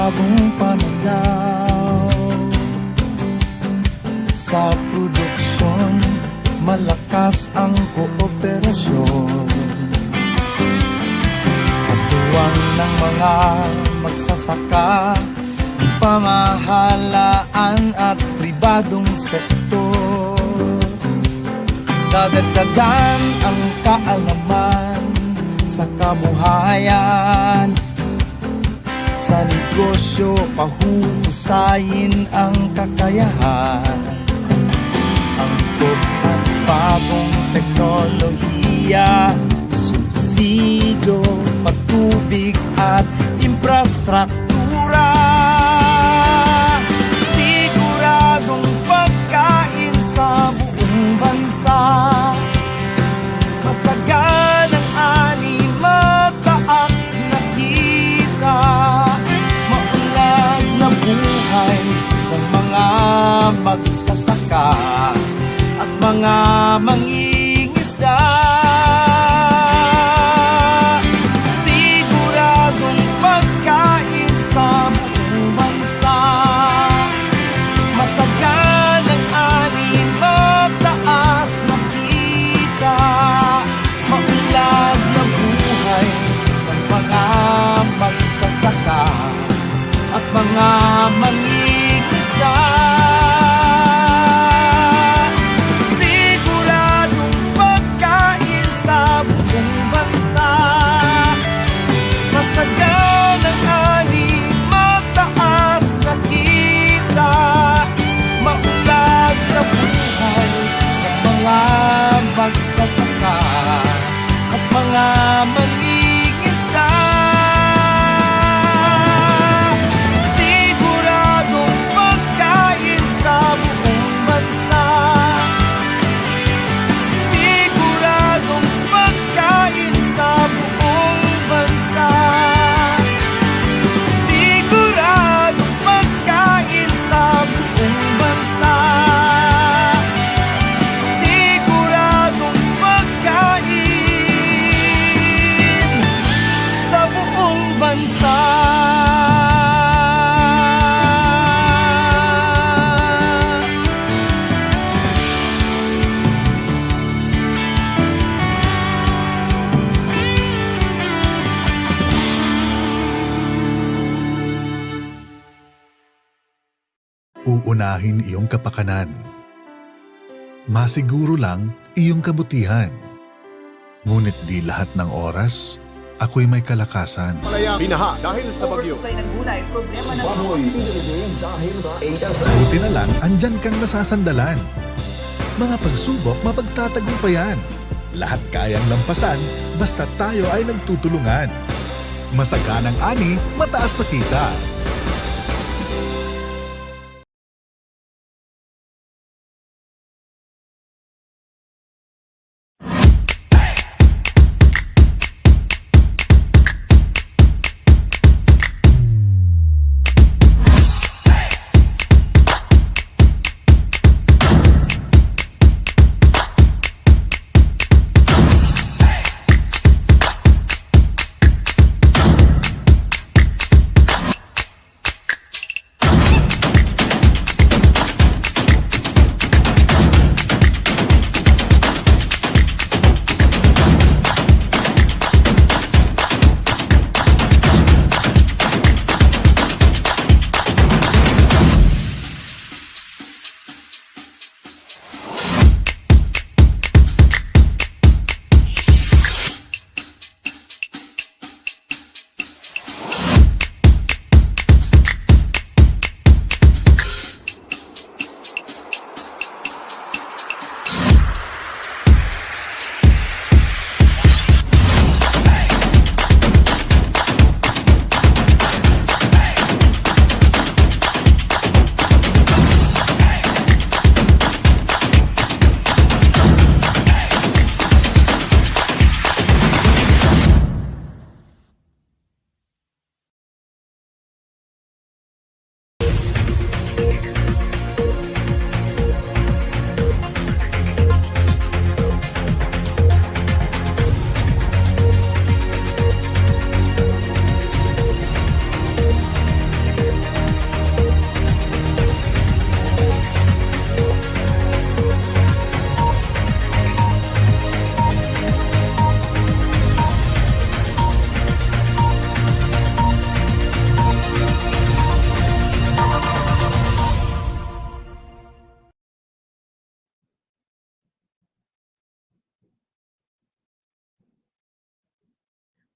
bagong pananaw. Sa produksyon, malakas ang kooperasyon. Katuwang ng mga magsasaka, pamahalaan at pribadong sektor. Dadagdagan ang kaalaman sa kabuhayan. Sa negosyo, pahuhusayin ang kakayahan. Angkop at bagong teknolohiya, subsidyo, patubig at infrastruktura. Siguradong pagkain sa buong bansa. Masaganang ani, mataas na kita. Maunlad na buhay ng mga magsasaka at mga mangingisda. Siguradong pagkain sa buong bansa. Masaganang ani, mataas na kita. Maunlad na buhay ng mga magsasaka at mga mangingisda. Siguradong pagkain sa buong bansa. Masaganang ani, mataas na kita. Maunlad na buhay ng mga magsasaka at mga mangingisda. Siguradong pagkain sa buong bansa. Siguradong pagkain sa buong bansa. Siguradong pagkain sa buong bansa. Siguradong pagkain sa buong bansa. Uunahin iyong kapakanan. Masiguro lang iyong kabutihan. Ngunit di lahat ng oras, ako'y may kalakasan. Binaha dahil sa bagyo. Oversupply ng gulay, problema ng Buti na lang, andyan kang masasandalan. Mga pagsubok, mapagtatagumpayan. Lahat kayang lampasan, basta tayo ay nagtutulungan. Masaganang ani, mataas na kita.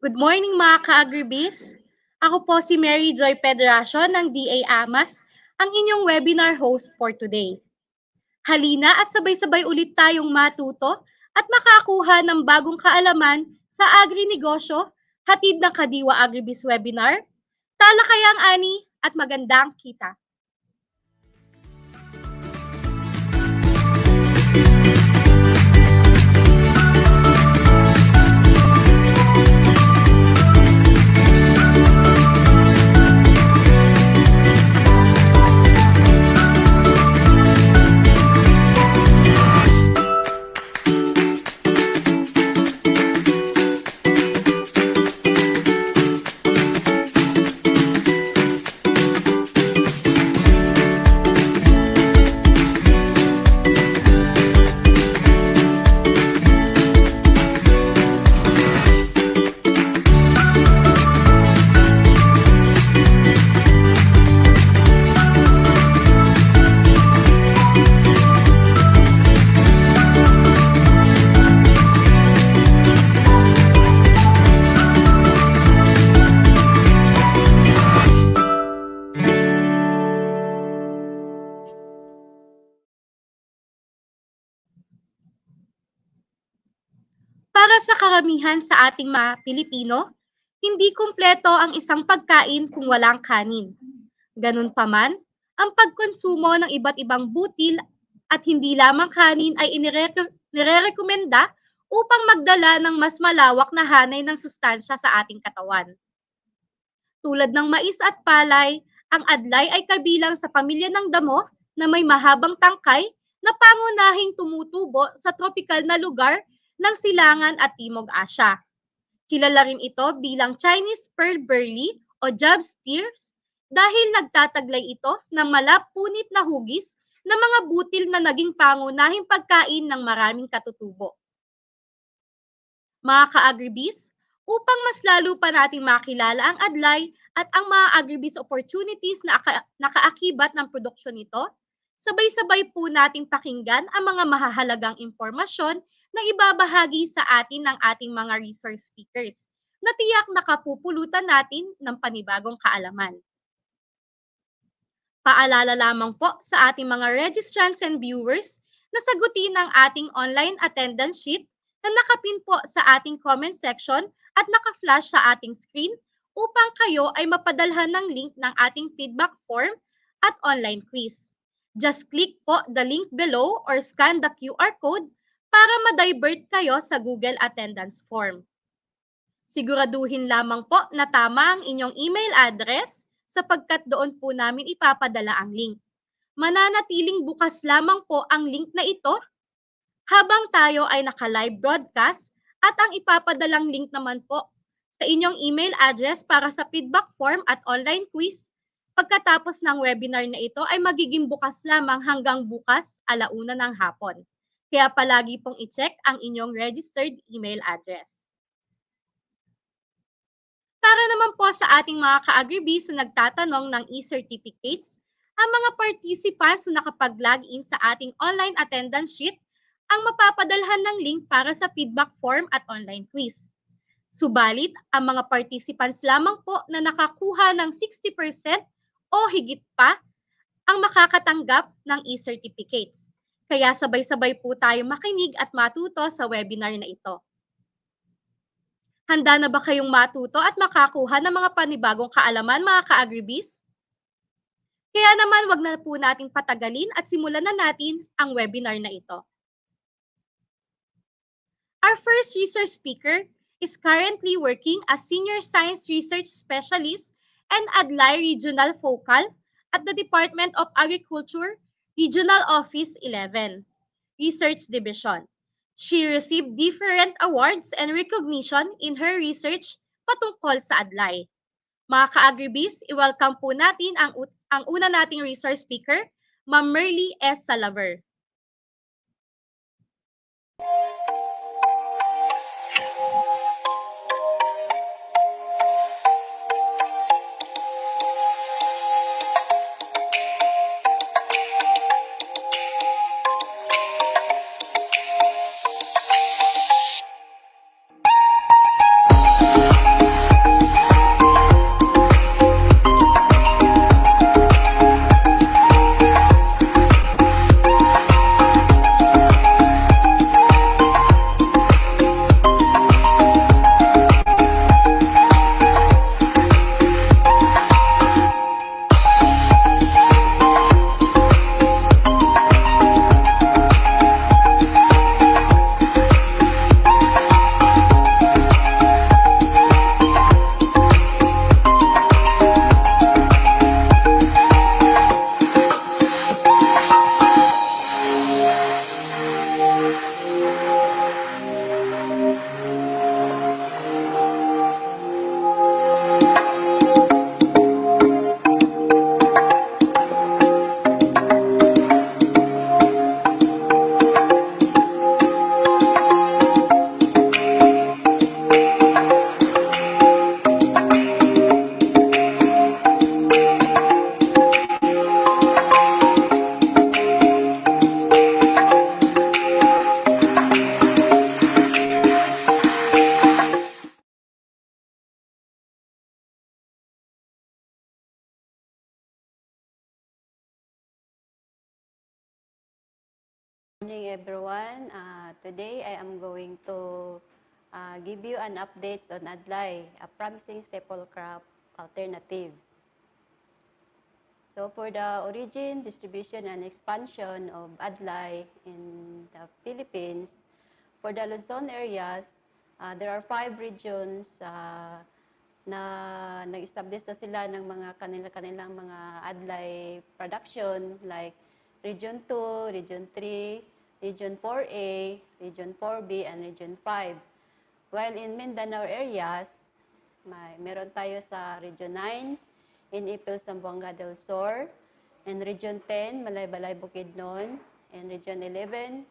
Good morning mga ka-Agribiz. Ako po si Mary Joy Pedracio ng DA Amas, ang inyong webinar host for today. Halina at sabay-sabay ulit tayong matuto at makakuha ng bagong kaalaman sa agri-negosyo, hatid ng Kadiwa Agribiz webinar, talakayang ani at magandang kita. Para sa karamihan sa ating mga Pilipino, hindi kumpleto ang isang pagkain kung walang kanin. Ganun pa man, ang pagkonsumo ng iba't ibang butil at hindi lamang kanin ay nirerekomenda upang magdala ng mas malawak na hanay ng sustansya sa ating katawan. Tulad ng mais at palay, ang adlay ay kabilang sa pamilya ng damo na may mahabang tangkay na pangunahing tumutubo sa tropikal na lugar ng Silangan at Timog Asya. Kilala rin ito bilang Chinese pearl barley o Jab steers dahil nagtataglay ito ng malapunit na hugis na mga butil na naging pangunahing pagkain ng maraming katutubo. Mga ka-Agribiz, upang mas lalo pa nating makilala ang adlay at ang mga agribiz opportunities na nakaakibat ng produksyon nito, sabay-sabay po nating pakinggan ang mga mahahalagang impormasyon na ibabahagi sa atin ng ating mga resource speakers na tiyak nakapupulutan natin ng panibagong kaalaman. Paalala lamang po sa ating mga registrants and viewers na sagutin ang ating online attendance sheet na nakapin po sa ating comment section at naka-flash sa ating screen upang kayo ay mapadalhan ng link ng ating feedback form at online quiz. Just click po the link below or scan the QR code para ma-divert kayo sa Google Attendance Form. Siguraduhin lamang po na tama ang inyong email address sapagkat doon po namin ipapadala ang link. Mananatiling bukas lamang po ang link na ito habang tayo ay naka-live broadcast at ang ipapadalang link naman po sa inyong email address para sa feedback form at online quiz pagkatapos ng webinar na ito ay magiging bukas lamang hanggang bukas 1:00 ng hapon. Kaya palagi pong i-check ang inyong registered email address. Para naman po sa ating mga ka-Agribiz na nagtatanong ng e-certificates, ang mga participants na nakapag-login sa ating online attendance sheet ang mapapadalhan ng link para sa feedback form at online quiz. Subalit, ang mga participants lamang po na nakakuha ng 60% o higit pa ang makakatanggap ng e-certificates. Kaya sabay-sabay po tayo makinig at matuto sa webinar na ito. Handa na ba kayong matuto at makakuha ng mga panibagong kaalaman mga ka-Agribiz? Kaya naman wag na po nating patagalin at simulan na natin ang webinar na ito. Our first research speaker is currently working as Senior Science Research Specialist and Adlai Regional Focal at the Department of Agriculture, Regional Office 11, Research Division. She received different awards and recognition in her research patungkol sa Adlai. Mga ka-Agribiz, i-welcome po natin ang una nating resource speaker, Ma'am Merly S. Salaver. Morning everyone. Today I am going to give you an update on Adlai, a promising staple crop alternative. So for the origin, distribution, and expansion of Adlai in the Philippines, for the Luzon areas, there are 5 regions na nag-establish na sila ng mga kanilang mga Adlai production like Region 2, Region 3, Region 4A, Region 4B, and Region 5. While in Mindanao areas, meron tayo sa Region 9, in Ipil, Zamboanga del Sur, in Region 10, Malaybalay, Bukidnon, in Region 11,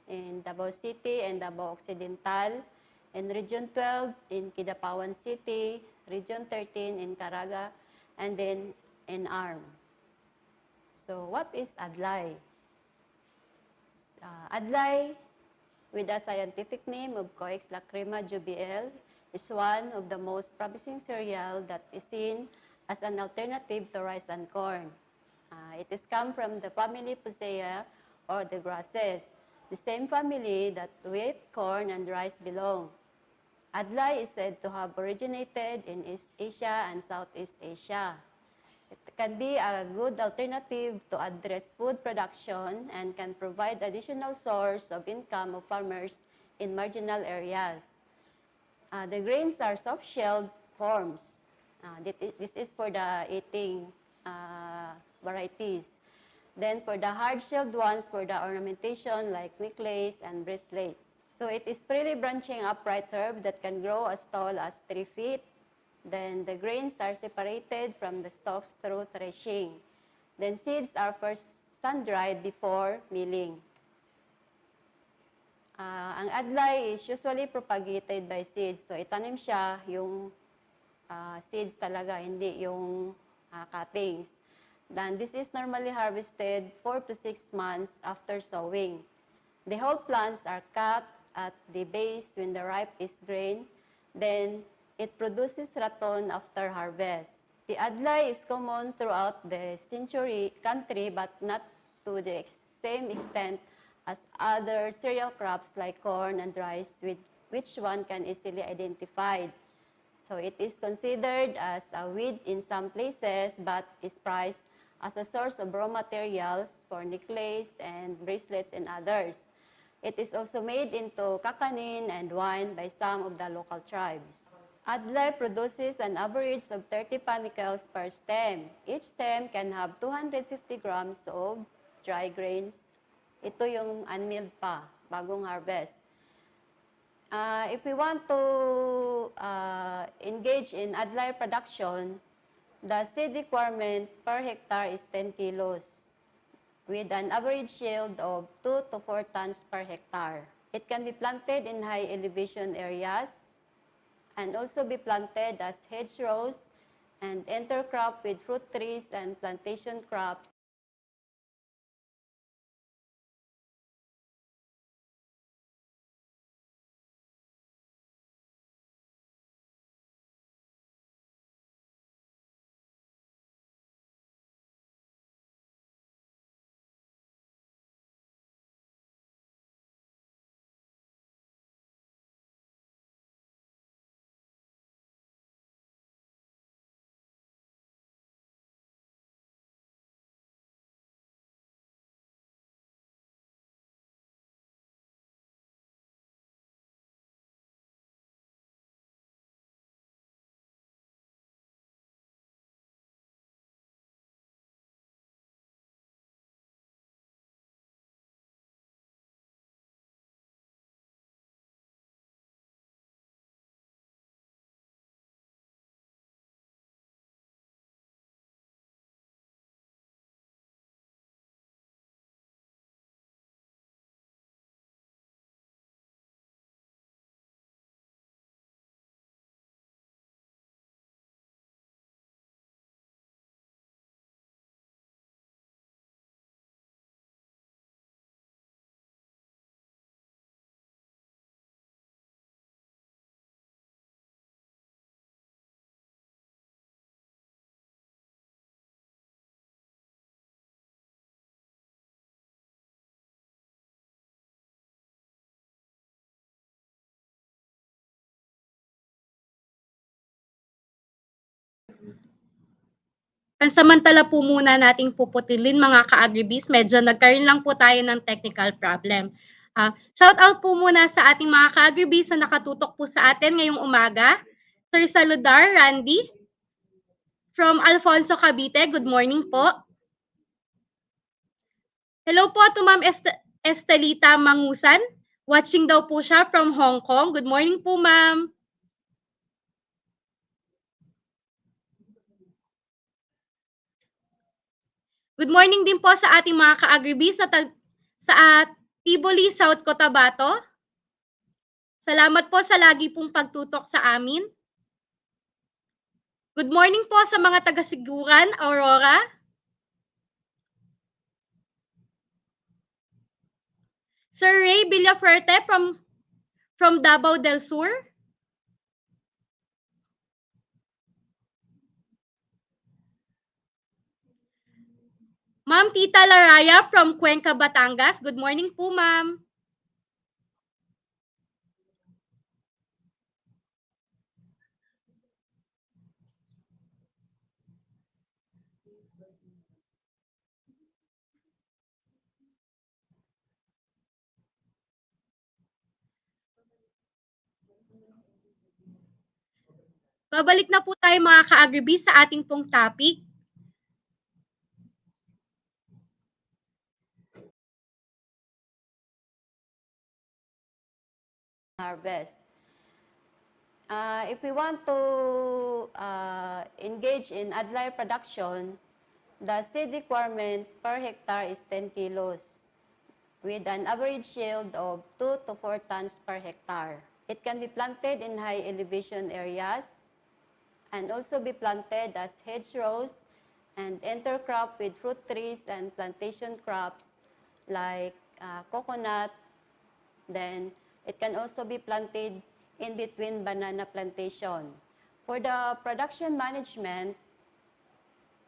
in Davao City and Davao Occidental, in Region 12, in Kidapawan City, Region 13, in Caraga, and then in ARM. So, what is Adlai? Adlai, with a scientific name of Coix lacrima jubiel, is one of the most promising cereal that is seen as an alternative to rice and corn. It is come from the family Posea or the grasses, the same family that wheat, corn, and rice belong. Adlai is said to have originated in East Asia and Southeast Asia. It can be a good alternative to address food production and can provide additional source of income of farmers in marginal areas. The grains are soft-shelled forms. This is for the eating varieties. Then for the hard-shelled ones, for the ornamentation like necklace and bracelets. So it is freely branching upright herb that can grow as tall as 3 feet. Then the grains are separated from the stalks through threshing. Then seeds are first sun-dried before milling. Ang Adlai is usually propagated by seeds. So itanim siya yung seeds talaga, hindi yung cuttings. Then this is normally harvested 4 to 6 months after sowing. The whole plants are cut at the base when the ripe is grain. Then it produces raton after harvest. The Adlai is common throughout the country, but not to the same extent as other cereal crops like corn and rice, with which one can easily identify. So it is considered as a weed in some places, but is prized as a source of raw materials for necklace and bracelets and others. It is also made into kakanin and wine by some of the local tribes. Adlai produces an average of 30 panicles per stem. Each stem can have 250 grams of dry grains. Ito yung unmilled pa, bagong harvest. If we want to engage in Adlai production, the seed requirement per hectare is 10 kilos with an average yield of 2 to 4 tons per hectare. It can be planted in high elevation areas and also be planted as hedgerows and intercrop with fruit trees and plantation crops. Pansamantala po muna nating puputilin mga ka-Agribiz. Medyo nagkaroon lang po tayo ng technical problem. Shout out po muna sa ating mga ka-Agribiz na nakatutok po sa atin ngayong umaga. Sir Saludar, Randy, from Alfonso Cavite, good morning po. Hello po to Ma'am Estelita Mangusan. Watching daw po siya from Hong Kong. Good morning po, ma'am. Good morning din po sa ating mga ka-Agribiz sa Tiboli, South Cotabato. Salamat po sa lagi pong pagtutok sa amin. Good morning po sa mga taga-Siguran, Aurora. Sir Ray Villafuerte from Davao del Sur. Ma'am Tita Laraya from Cuenca, Batangas. Good morning po, ma'am. Babalik na po tayo mga ka-Agribiz sa ating pong topic. Harvest. If we want to engage in Adlai production, the seed requirement per hectare is 10 kilos with an average yield of 2 to 4 tons per hectare. It can be planted in high elevation areas and also be planted as hedgerows and intercrop with fruit trees and plantation crops like coconut. Then it can also be planted in between banana plantation. For the production management,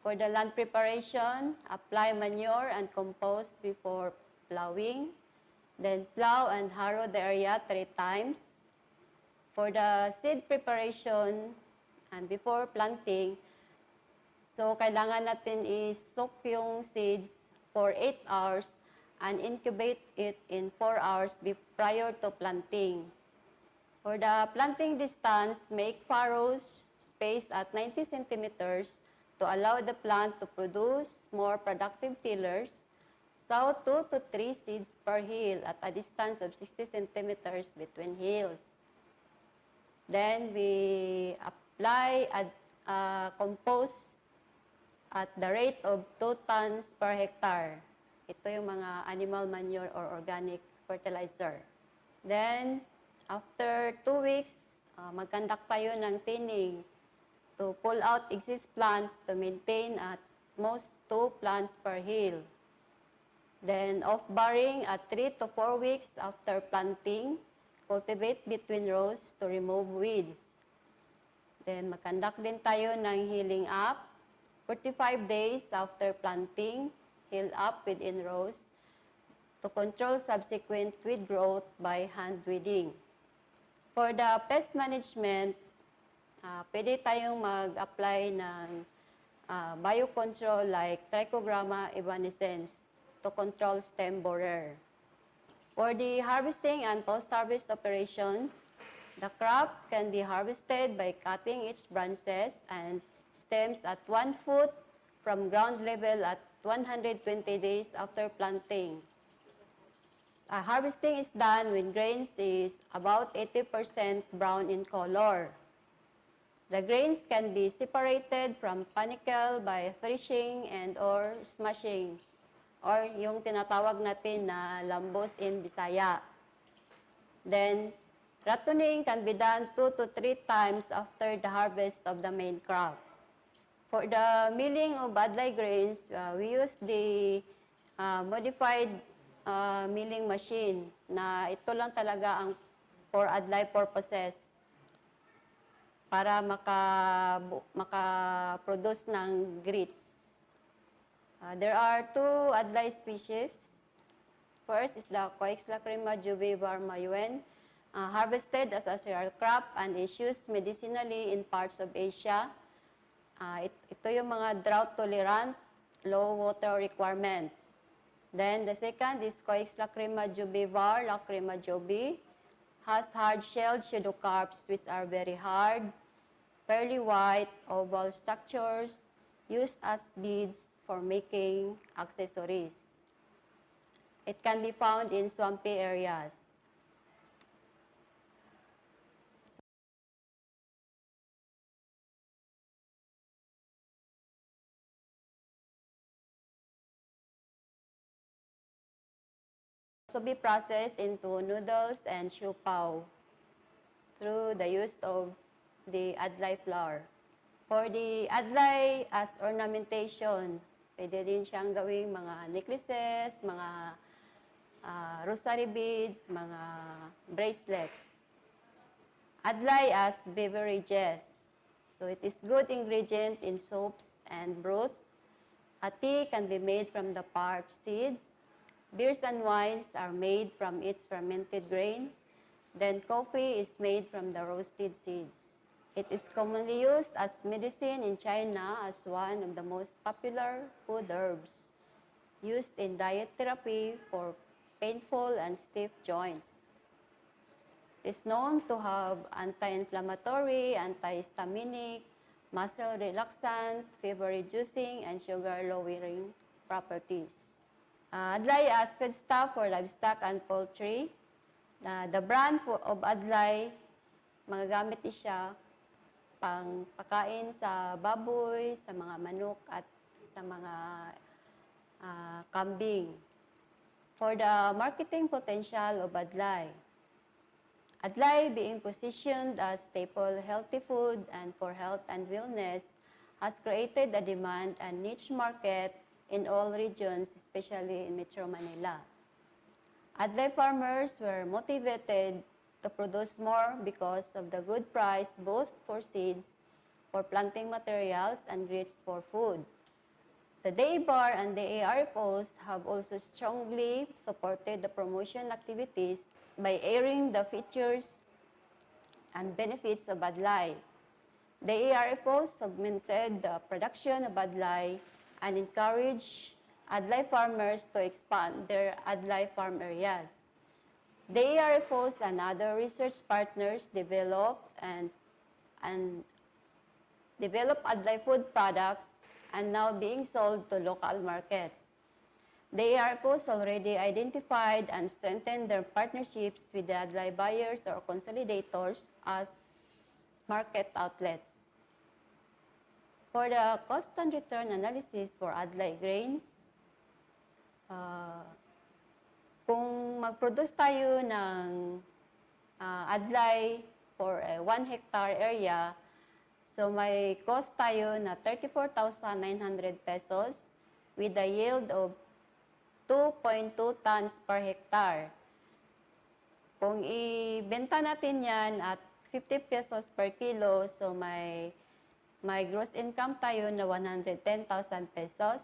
for the land preparation, apply manure and compost before plowing. Then plow and harrow the area 3 times. For the seed preparation and before planting, so kailangan natin i-soak yung seeds for 8 hours and incubate it in 4 hours prior to planting. For the planting distance, make furrows spaced at 90 centimeters to allow the plant to produce more productive tillers. Sow 2 to 3 seeds per hill at a distance of 60 centimeters between hills. Then we apply compost at the rate of 2 tons per hectare. Ito yung mga animal manure or organic fertilizer. Then, after 2 weeks, mag-conduct tayo ng thinning to pull out exist plants to maintain at most 2 plants per hill. Then, off-barring at 3 to 4 weeks after planting, cultivate between rows to remove weeds. Then, mag-conduct din tayo ng healing up. 45 days after planting, heal up within rows to control subsequent weed growth by hand weeding. For the pest management, pwede tayong mag-apply ng biocontrol like Trichogramma evanescens to control stem borer. For the harvesting and post-harvest operation, the crop can be harvested by cutting its branches and stems at 1 foot from ground level at 120 days after planting. Harvesting is done when grains is about 80% brown in color. The grains can be separated from panicle by threshing and or smashing, or yung tinatawag natin na lambos in Bisaya. Then, rattoning can be done 2 to 3 times after the harvest of the main crop. For the milling of Adlai grains, we use the modified milling machine na ito lang talaga ang for Adlai purposes para maka-produce ng grits. There are 2 Adlai species. First is the Coixlacrema juvevarma yuen, harvested as a cereal crop and is used medicinally in parts of Asia. Ito yung mga drought tolerant, low water requirement. Then the second is Coix lacrima jubi var, lacrima jubi, has hard-shelled pseudocarps which are very hard, pearly white, oval structures, used as beads for making accessories. It can be found in swampy areas. To be processed into noodles and siupaw through the use of the Adlai flour. For the Adlai as ornamentation, pwede din siyang gawing mga necklaces, mga rosary beads, mga bracelets. Adlai as beverages. So it is good ingredient in soaps and broths. A tea can be made from the parched seeds. Beers and wines are made from its fermented grains. Then coffee is made from the roasted seeds. It is commonly used as medicine in China as one of the most popular food herbs, used in diet therapy for painful and stiff joints. It is known to have anti-inflammatory, antihistaminic, muscle relaxant, fever-reducing, and sugar-lowering properties. Adlai as feedstuff for livestock and poultry. The brand of Adlai, magagamit siya pang pakain sa baboy, sa mga manok at sa mga kambing. For the marketing potential of Adlai, Adlai being positioned as staple healthy food and for health and wellness has created a demand and niche market in all regions, especially in Metro Manila. Adlai farmers were motivated to produce more because of the good price both for seeds, for planting materials, and grits for food. The DABAR and the ARFOs have also strongly supported the promotion activities by airing the features and benefits of Adlai. The ARFOs augmented the production of Adlai and encourage Adlai farmers to expand their Adlai farm areas. The ARFOs and other research partners developed Adlai food products and now being sold to local markets. The ARFOs already identified and strengthened their partnerships with the Adlai buyers or consolidators as market outlets. For the cost and return analysis for Adlai grains, kung mag-produce tayo ng Adlai for a 1 hectare area, so may cost tayo na 34,900 pesos with a yield of 2.2 tons per hectare. Kung ibenta natin yan at 50 pesos per kilo, so may gross income tayo na 110,000 pesos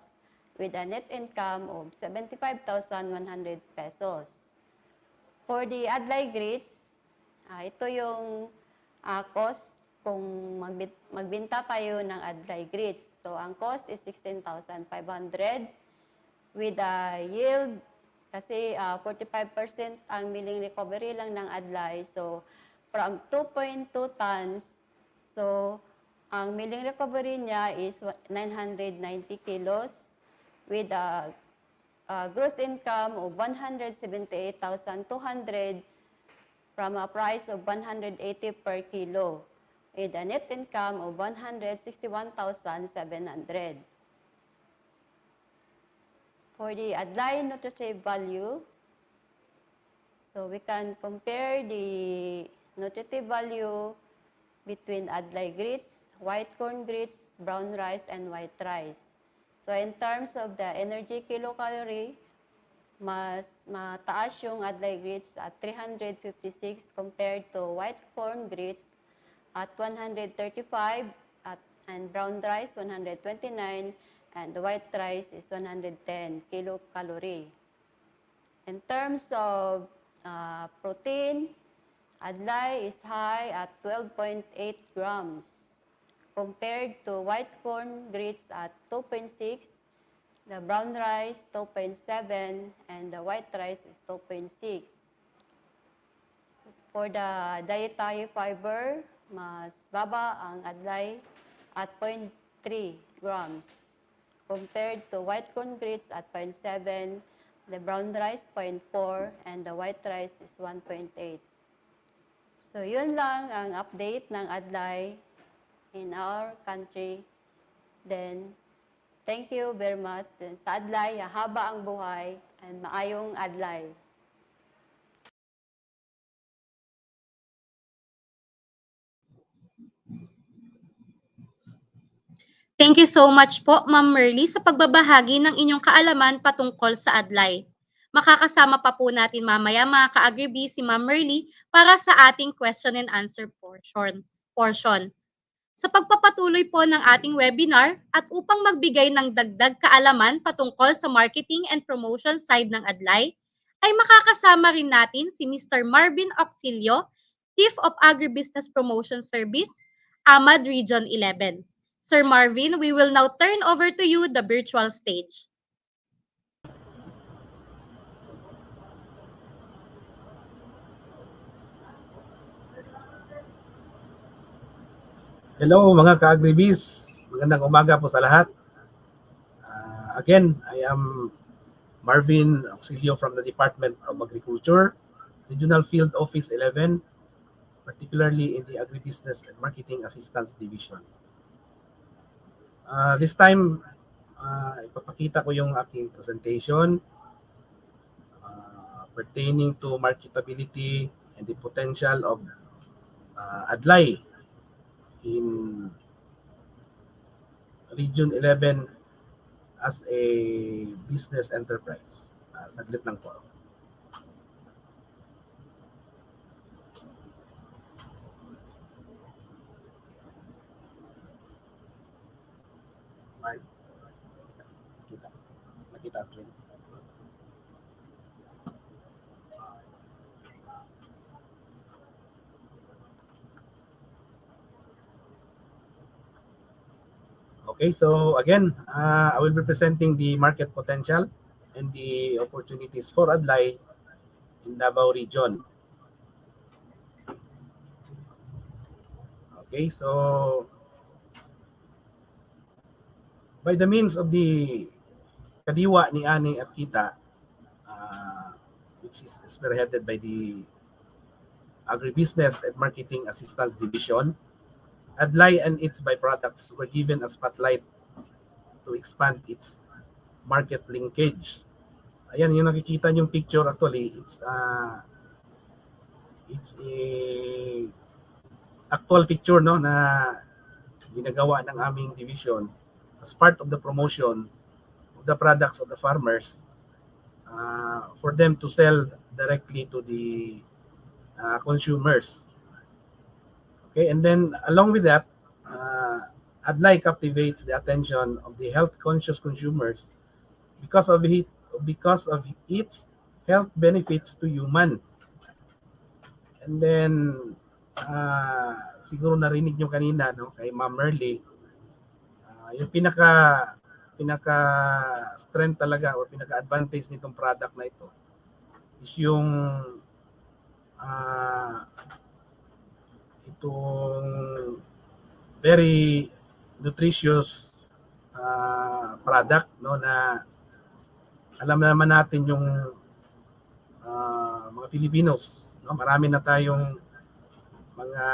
with a net income of 75,100 pesos. For the Adlai grits, ito yung cost kung magbenta tayo ng Adlai grits. So, ang cost is 16,500 with a yield, kasi 45% ang milling recovery lang ng Adlai. So, from 2.2 tons, so, ang milling recovery niya is 990 kilos with a gross income of 178,200 from a price of 180 per kilo with a net income of 161,700. For the Adlai nutritive value, so we can compare the nutritive value between Adlai grits, white corn grits, brown rice, and white rice. So in terms of the energy kilocalorie, mas mataas yung Adlai grits at 356 compared to white corn grits at 135 and brown rice 129 and the white rice is 110 kilocalorie. In terms of protein, Adlai is high at 12.8 grams compared to white corn grits at 2.6, the brown rice 2.7, and the white rice is 2.6. For the dietary fiber, mas baba ang Adlai at 0.3 grams compared to white corn grits at 0.7, the brown rice 0.4, and the white rice is 1.8. So yun lang ang update ng Adlai in our country. Then, thank you very much. Then, sa Adlai, haba ang buhay and maayong Adlai. Thank you so much po, Ma'am Merly, sa pagbabahagi ng inyong kaalaman patungkol sa Adlai. Makakasama pa po natin mamaya mga ka-Agribiz si Ma'am Merly para sa ating question and answer portion. Sa pagpapatuloy po ng ating webinar at upang magbigay ng dagdag kaalaman patungkol sa marketing and promotion side ng Adlai, ay makakasama rin natin si Mr. Marvin Auxilio, Chief of Agribusiness Promotion Service, AMAD Region 11. Sir Marvin, we will now turn over to you the virtual stage. Hello mga Ka-Agribiz, magandang umaga po sa lahat. Again, I am Marvin Auxilio from the Department of Agriculture, Regional Field Office 11, particularly in the Agribusiness and Marketing Assistance Division. This time, ipapakita ko yung aking presentation pertaining to marketability and the potential of Adlai in Region 11 as a business enterprise. Saglit lang po. Makita screen. Okay, so again, I will be presenting the market potential and the opportunities for Adlai in Davao region. Okay, so by the means of the Kadiwa ni Ani at Kita, which is spearheaded by the Agribusiness and Marketing Assistance Division, Adlai and its byproducts were given a spotlight to expand its market linkage. Ayan, yung nakikita yung picture actually, it's a actual picture no na ginagawa ng aming division as part of the promotion of the products of the farmers for them to sell directly to the consumers. Okay, and then along with that, Adlai captivates the attention of the health-conscious consumers because of its health benefits to human. And then siguro narinig nyo kanina no kay Ma'am Merly, yung pinaka strength talaga o pinaka advantage nitong product na ito is yung itong very nutritious product no na alam naman natin yung mga Filipinos no, marami na tayong mga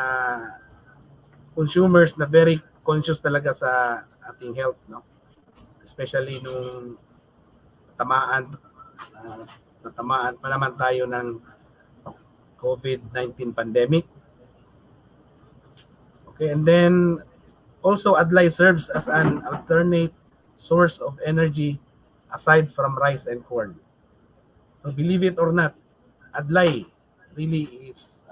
consumers na very conscious talaga sa ating health no, especially nung natamaan pa naman tayo ng COVID-19 pandemic. Okay, and then also Adlai serves as an alternate source of energy aside from rice and corn. So believe it or not, Adlai really is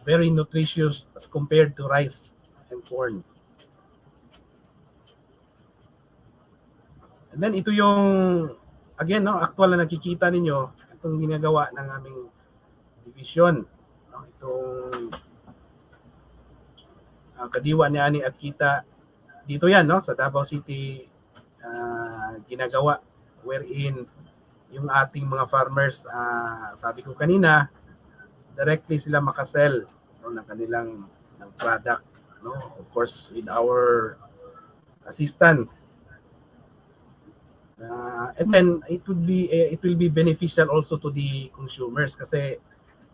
very nutritious as compared to rice and corn. And then ito yung again no, actual na nakikita ninyo itong ginagawa ng aming division. Itong Kadiwa ni Ani at Kita, dito yan, no, sa Davao City, ginagawa, wherein yung ating mga farmers, sabi ko kanina, directly sila makasell, no, ng kanilang product, no, of course with our assistance. And then it will be beneficial also to the consumers kasi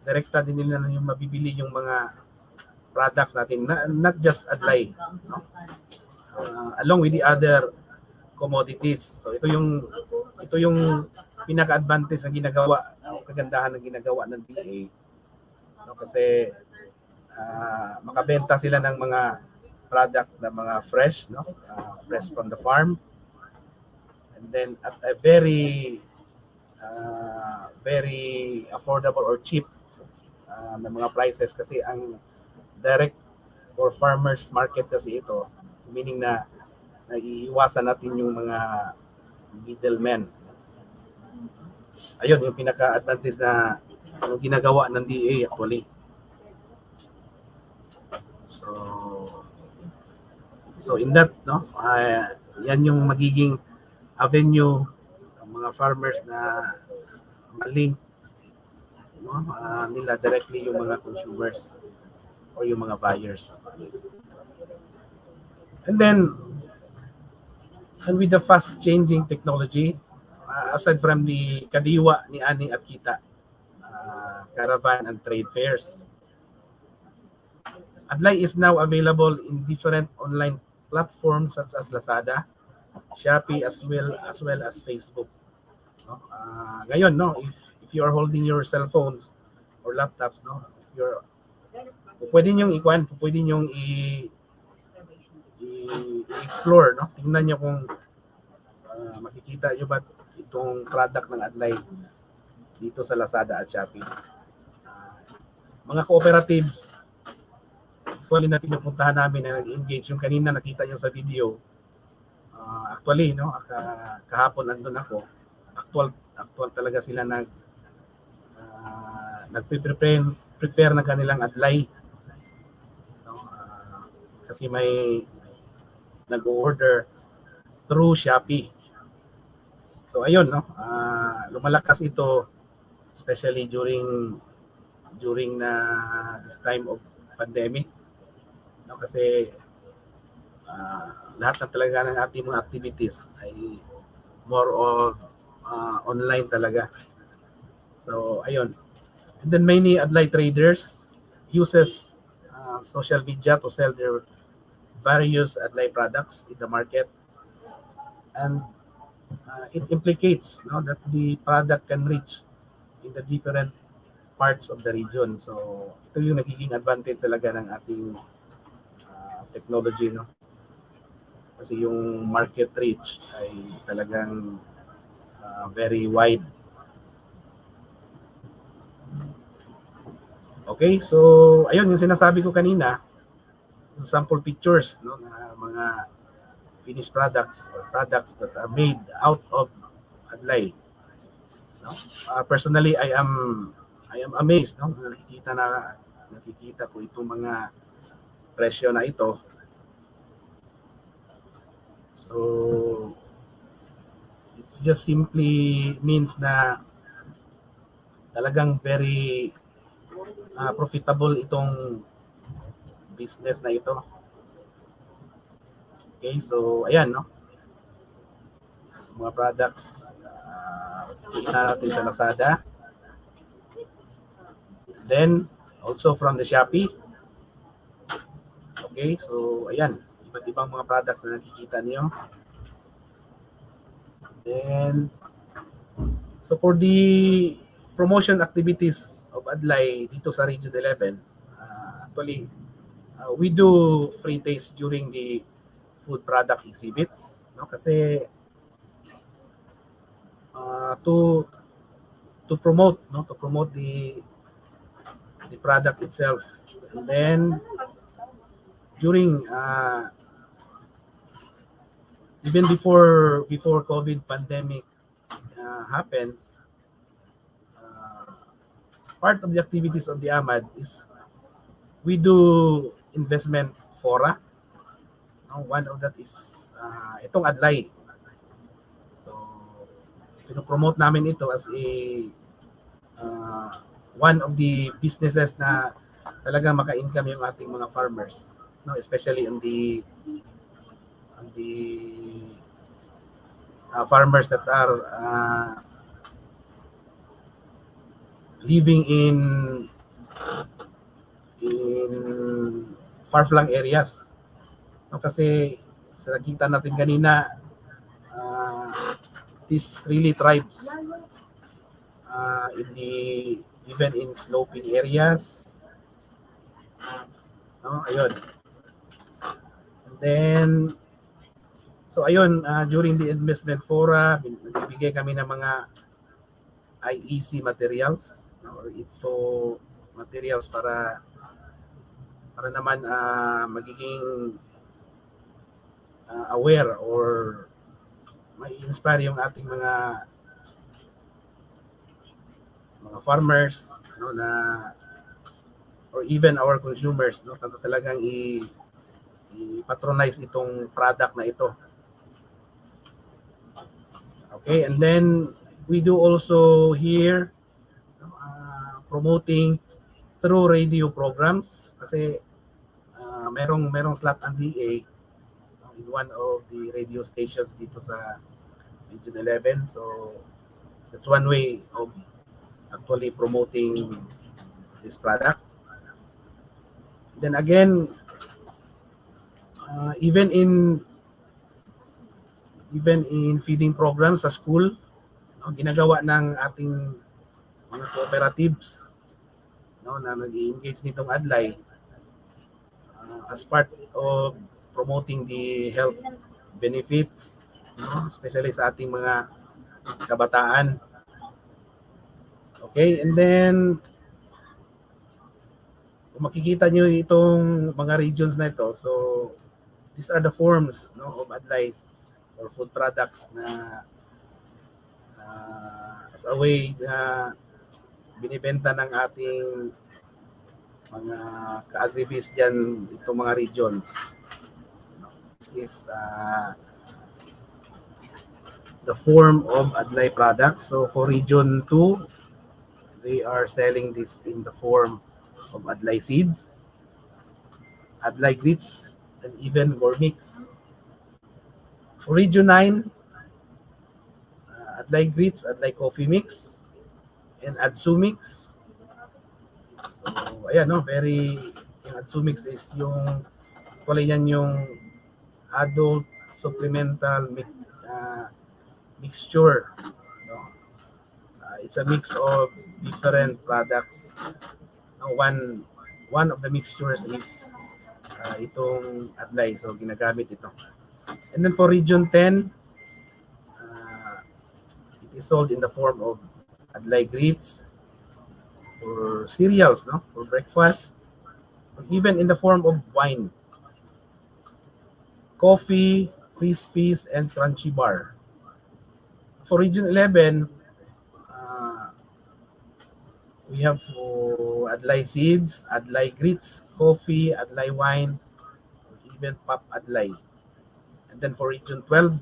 direkta din nila yung mabibili yung mga products natin, not just Adlai, no? Along with the other commodities. So ito yung pinaka-advantage na ginagawa, kagandahan ng ginagawa ng DA, no? Kasi makabenta sila ng mga product na mga fresh, no? Fresh from the farm, and then at a very affordable or cheap na mga prices kasi ang direct for farmers market kasi ito, meaning na naiiwasan natin yung mga middlemen. Ayun yung pinaka-advantage na ginagawa ng DA actually. So in that, no, yan yung magiging avenue ng mga farmers na malink, no, nila directly yung mga consumers or yung mga buyers. And then, and with the fast changing technology, aside from the Kadiwa ni Ani at Kita, caravan and trade fairs, Adlai is now available in different online platforms such as Lazada, Shopee, as well as Facebook. No? Ngayon, no, if you are holding your cell phones or laptops, no, if you're pwede niyong i-explore, no? Tingnan niyo kung makikita niyo ba itong product ng Adlai dito sa Lazada at Shopee. Mga cooperatives actually na pinupuntahan namin na nag-engage, yung kanina nakita niyo sa video, actually, no, kahapon nandun ako, actual talaga sila nagpe-prepare ng kanilang Adlai, no? Kasi may nag-order through Shopee. So ayun, no, lumalakas ito especially during this time of pandemic, no, kasi lahat na talaga ng ating mga activities ay more of online talaga. So ayun. And then many Adlai traders uses social media to sell their various Adlai products in the market, and it implicates, no, that the product can reach in the different parts of the region. So ito yung nagiging advantage talaga ng ating technology, no, kasi yung market reach ay talagang very wide. Okay, so ayun yung sinasabi ko kanina, sample pictures, no, na mga finished products or products that are made out of Adlai. No? Personally, I am amazed, no, nakikita ko itong mga presyo na ito. So it just simply means na talagang very profitable itong business na ito. Okay, so ayan, no, mga products kita natin sa Lazada, then also from the Shopee. Okay, so ayan, iba't ibang mga products na nakikita niyo. Then so for the promotion activities of Adlai dito sa Region 11, actually we do free taste during the food product exhibits, no, kasi to promote the product itself. And then during even before COVID pandemic happens, part of the activities of the AMAD is we do investment fora. One of that is itong Adlai. So, pinopromote namin ito as a one of the businesses na talagang maka-income yung ating mga farmers, especially on the farmers that are living in far-flung areas. Kasi sa nakita natin kanina, this really thrives even in sloping areas. Ayun. And then, so ayun, during the investment fora, nagbibigay kami ng mga IEC materials or info materials para naman magiging aware or may inspire yung ating mga farmers, na or even our consumers, talagang i-patronize itong product na ito. Okay, and then we do also here promoting through radio programs kasi merong slot ang DA in one of the radio stations dito sa Region 11. So that's one way of actually promoting this product. Then again, even in feeding programs sa school, ginagawa ng ating mga cooperatives na nag-engage nitong Adlai as part of promoting the health benefits, especially sa ating mga kabataan. Okay, and then kung makikita nyo itong mga regions na ito, so these are the forms of Adlai's or food products na as a way na binibenta ng ating mga Ka-Agribiz dyan, itong mga regions. This is the form of Adlai products. So for region 2, they are selling this in the form of Adlai seeds, Adlai grits, and even Gormix. For region 9, Adlai grits, Adlai coffee mix, and Adsu mix. So, ayan, yung Adsu mix is yung, actually yan yung adult supplemental mixture. It's a mix of different products. One of the mixtures is itong Adlai, so ginagamit ito. And then for region 10, it is sold in the form of Adlai grits or cereals, for breakfast, or even in the form of wine, coffee, crispies, and crunchy bar. For region 11, we have for Adlai seeds, Adlai grits, coffee, Adlai wine, or even pop Adlai. And then for region 12,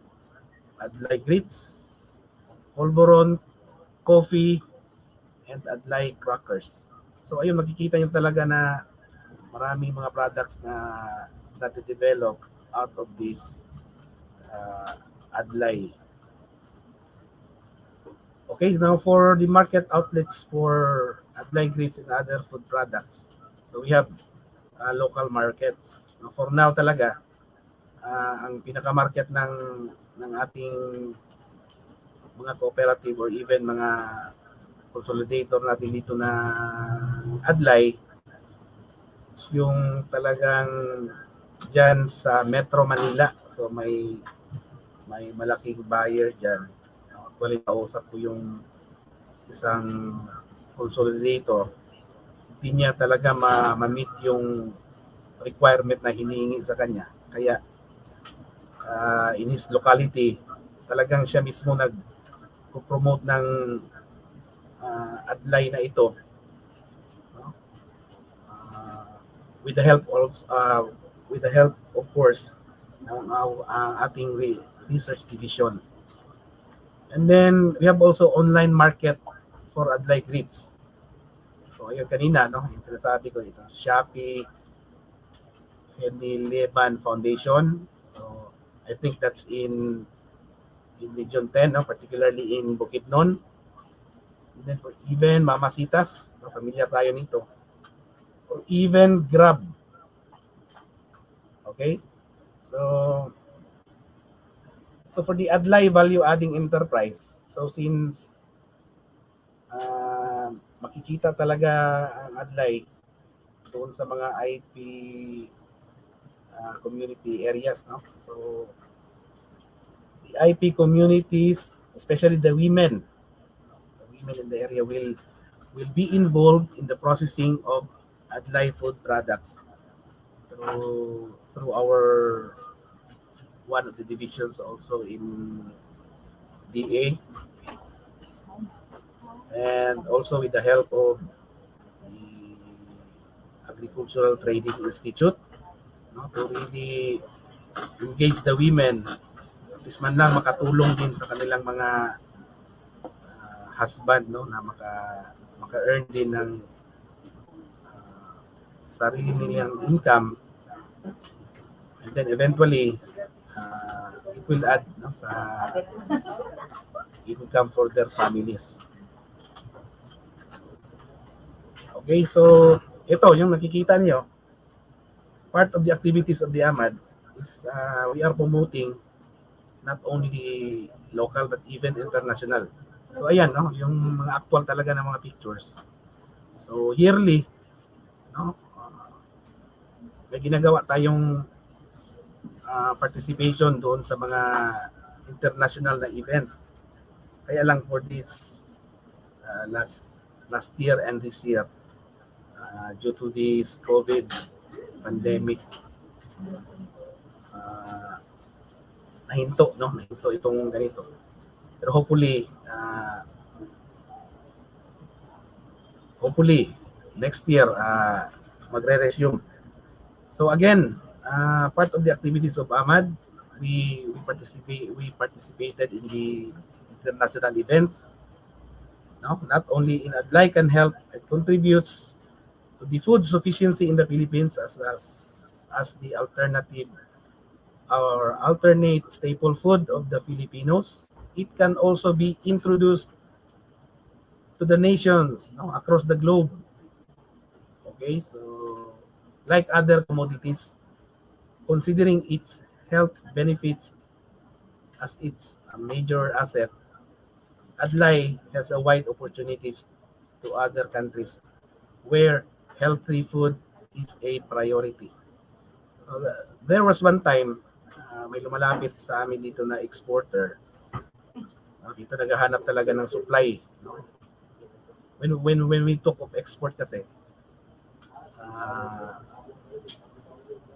Adlai grits, polvoron, coffee, and Adlai crackers. So ayun, makikita nyo talaga na maraming mga products na develop out of this Adlai. Okay, now for the market outlets for Adlai grits and other food products. So we have local markets. For now talaga, ang pinaka-market ng ating mga cooperative or even mga consolidator natin dito na Adlai is yung talagang dyan sa Metro Manila. So may malaking buyer dyan. Actually, kausap ko yung isang consolidator. Hindi niya talaga ma-meet yung requirement na hinihingi sa kanya. Kaya in his locality, talagang siya mismo nag-promote ng Adlai na ito. With the help with the help, of course, ng ating research division. And then we have also online market for Adlai grits. So ayun kanina, no, yung sinasabi ko ito, Shopee, Henry Leban Foundation. So I think that's in Region 10, no, particularly in Bukidnon. And then for even Mamasitas, no, familiar tayo nito. Or even Grab. Okay? So for the Adlai value adding enterprise, so since makikita talaga ang Adlai doon sa mga IP community areas, no? So the IP communities, especially the women in the area will be involved in the processing of Adlai food products through our one of the divisions also in DA, and also with the help of the Agricultural Trading Institute, no, to really engage the women, at least man lang makatulong din sa kanilang mga husband, no, na maka-earn din ng sarili nilang income, and then eventually it will add, no, sa income for their families. Okay, so ito yung nakikita niyo, part of the activities of the AMAD is we are promoting not only local but even international. So ayan, no, yung mga actual talaga ng mga pictures. So yearly, no, may ginagawa tayong participation doon sa mga international na events. Kaya lang for this last year and this year, due to this COVID pandemic, nahinto itong ganito. Pero hopefully next year magre-resume. So again, part of the activities of AMAD, we participated in the international events. No, not only in Adlai can help, it contributes to the food sufficiency in the Philippines as the alternative or alternate staple food of the Filipinos. It can also be introduced to the nations, no, across the globe. Okay, so like other commodities, considering its health benefits as its major asset, Adlai has a wide opportunities to other countries where healthy food is a priority. There was one time, may lumalapit sa amin dito na exporter. Dito naghahanap talaga ng supply. No? When we talk of export kasi,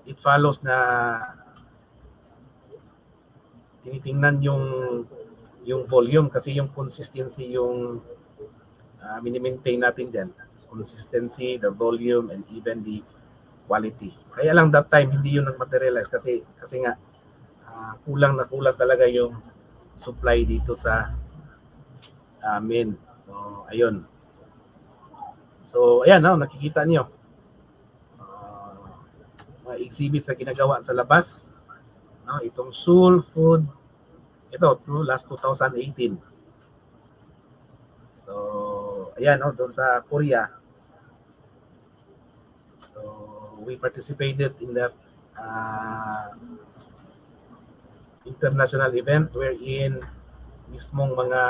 it follows na tinitingnan yung volume kasi yung consistency yung mini-maintain natin dyan. Consistency, the volume, and even the quality. Kaya lang that time hindi yun nag-materialize kasi nga kulang talaga yung supply dito sa amin. So ayun. So ayan, no, nakikita niyo mga exhibits na ginagawa sa labas, no, itong Soul Food, ito, no, last 2018. So ayan, no, doon sa Korea. So we participated in that international event wherein mismong mga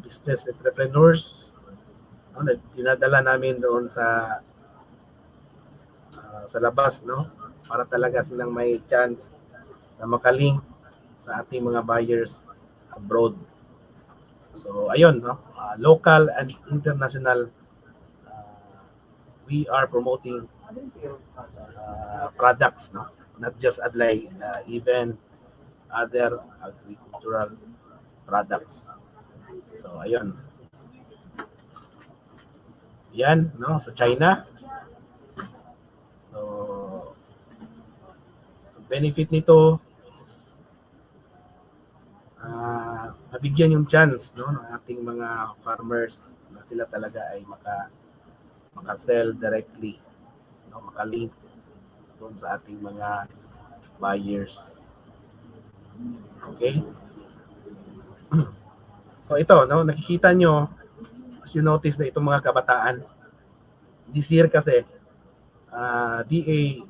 business entrepreneurs, no, dinadala namin doon sa labas, no, para talaga silang may chance na makalink sa ating mga buyers abroad. So ayun, no, local and international, we are promoting products, no, not just Adlai, even other agricultural products. So ayun. Yan, no, sa China. So So, ang benefit nito is mabigyan yung chance, no, ng ating mga farmers na sila talaga ay maka-sell directly, no, maka-link doon sa ating mga buyers. Okay? So ito, no, nakikita nyo, as you notice na itong mga kabataan, this year kasi, DA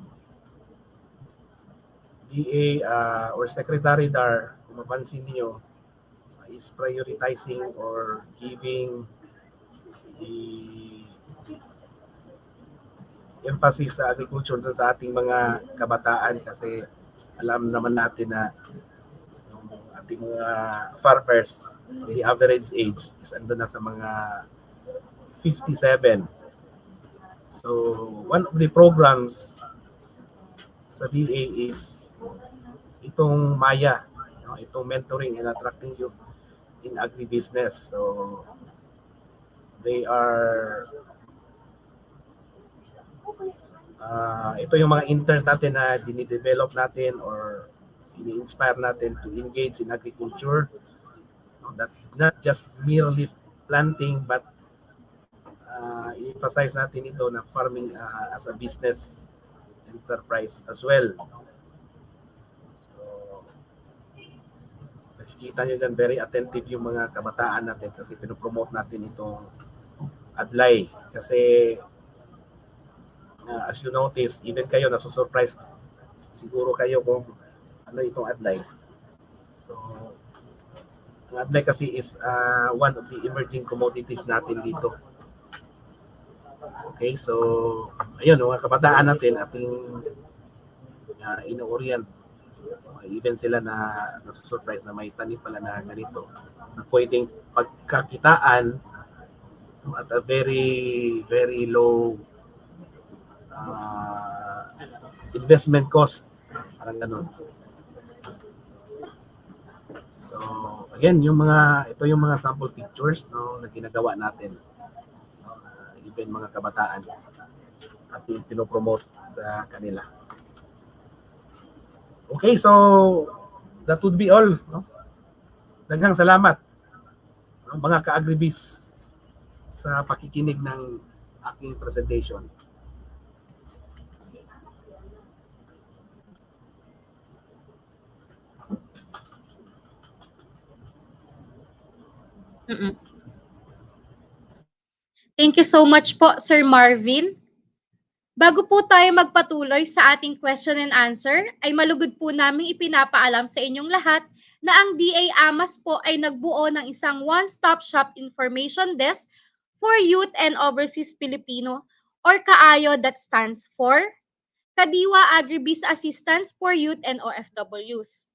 or Secretary Dar, kung mapansin niyo, is prioritizing or giving the emphasis sa agriculture doon sa ating mga kabataan kasi alam naman natin na yung ating mga farmers, the average age is andun na sa mga 57. So, one of the programs sa DA is itong Maya, no, itong mentoring and attracting youth in agribusiness. So, they are ito yung mga interns natin na dinidevelop natin or ini-inspire natin to engage in agriculture. That not just merely planting but i-emphasize natin ito na farming as a business enterprise as well. So, nakikita nyo dyan, very attentive yung mga kabataan natin kasi pinopromote natin itong Adlai. Kasi as you notice, even kayo nasusurprise siguro kayo kung ano itong Adlai. So, ang Adlai kasi is one of the emerging commodities natin dito. Okay, so ayun, mga kabataan natin ating ino-orient. Even sila na nasusurprise na may tanim pala na ganito na pwedeng pagkakitaan at a very, very low investment cost, parang ganun. So again, ito yung mga sample pictures, no, na ginagawa natin, even mga kabataan at yung pinopromote sa kanila. Okay, so that would be all, no? Daghang salamat, no, mga Ka-Agribiz, sa pakikinig ng aking presentation. Thank you so much po, Sir Marvin. Bago po tayo magpatuloy sa ating question and answer, ay malugod po namin ipinapaalam sa inyong lahat na ang DA AMAS po ay nagbuo ng isang one-stop shop information desk for youth and overseas Filipino or KAYO, that stands for Kadiwa Agribiz Assistance for Youth and OFWs.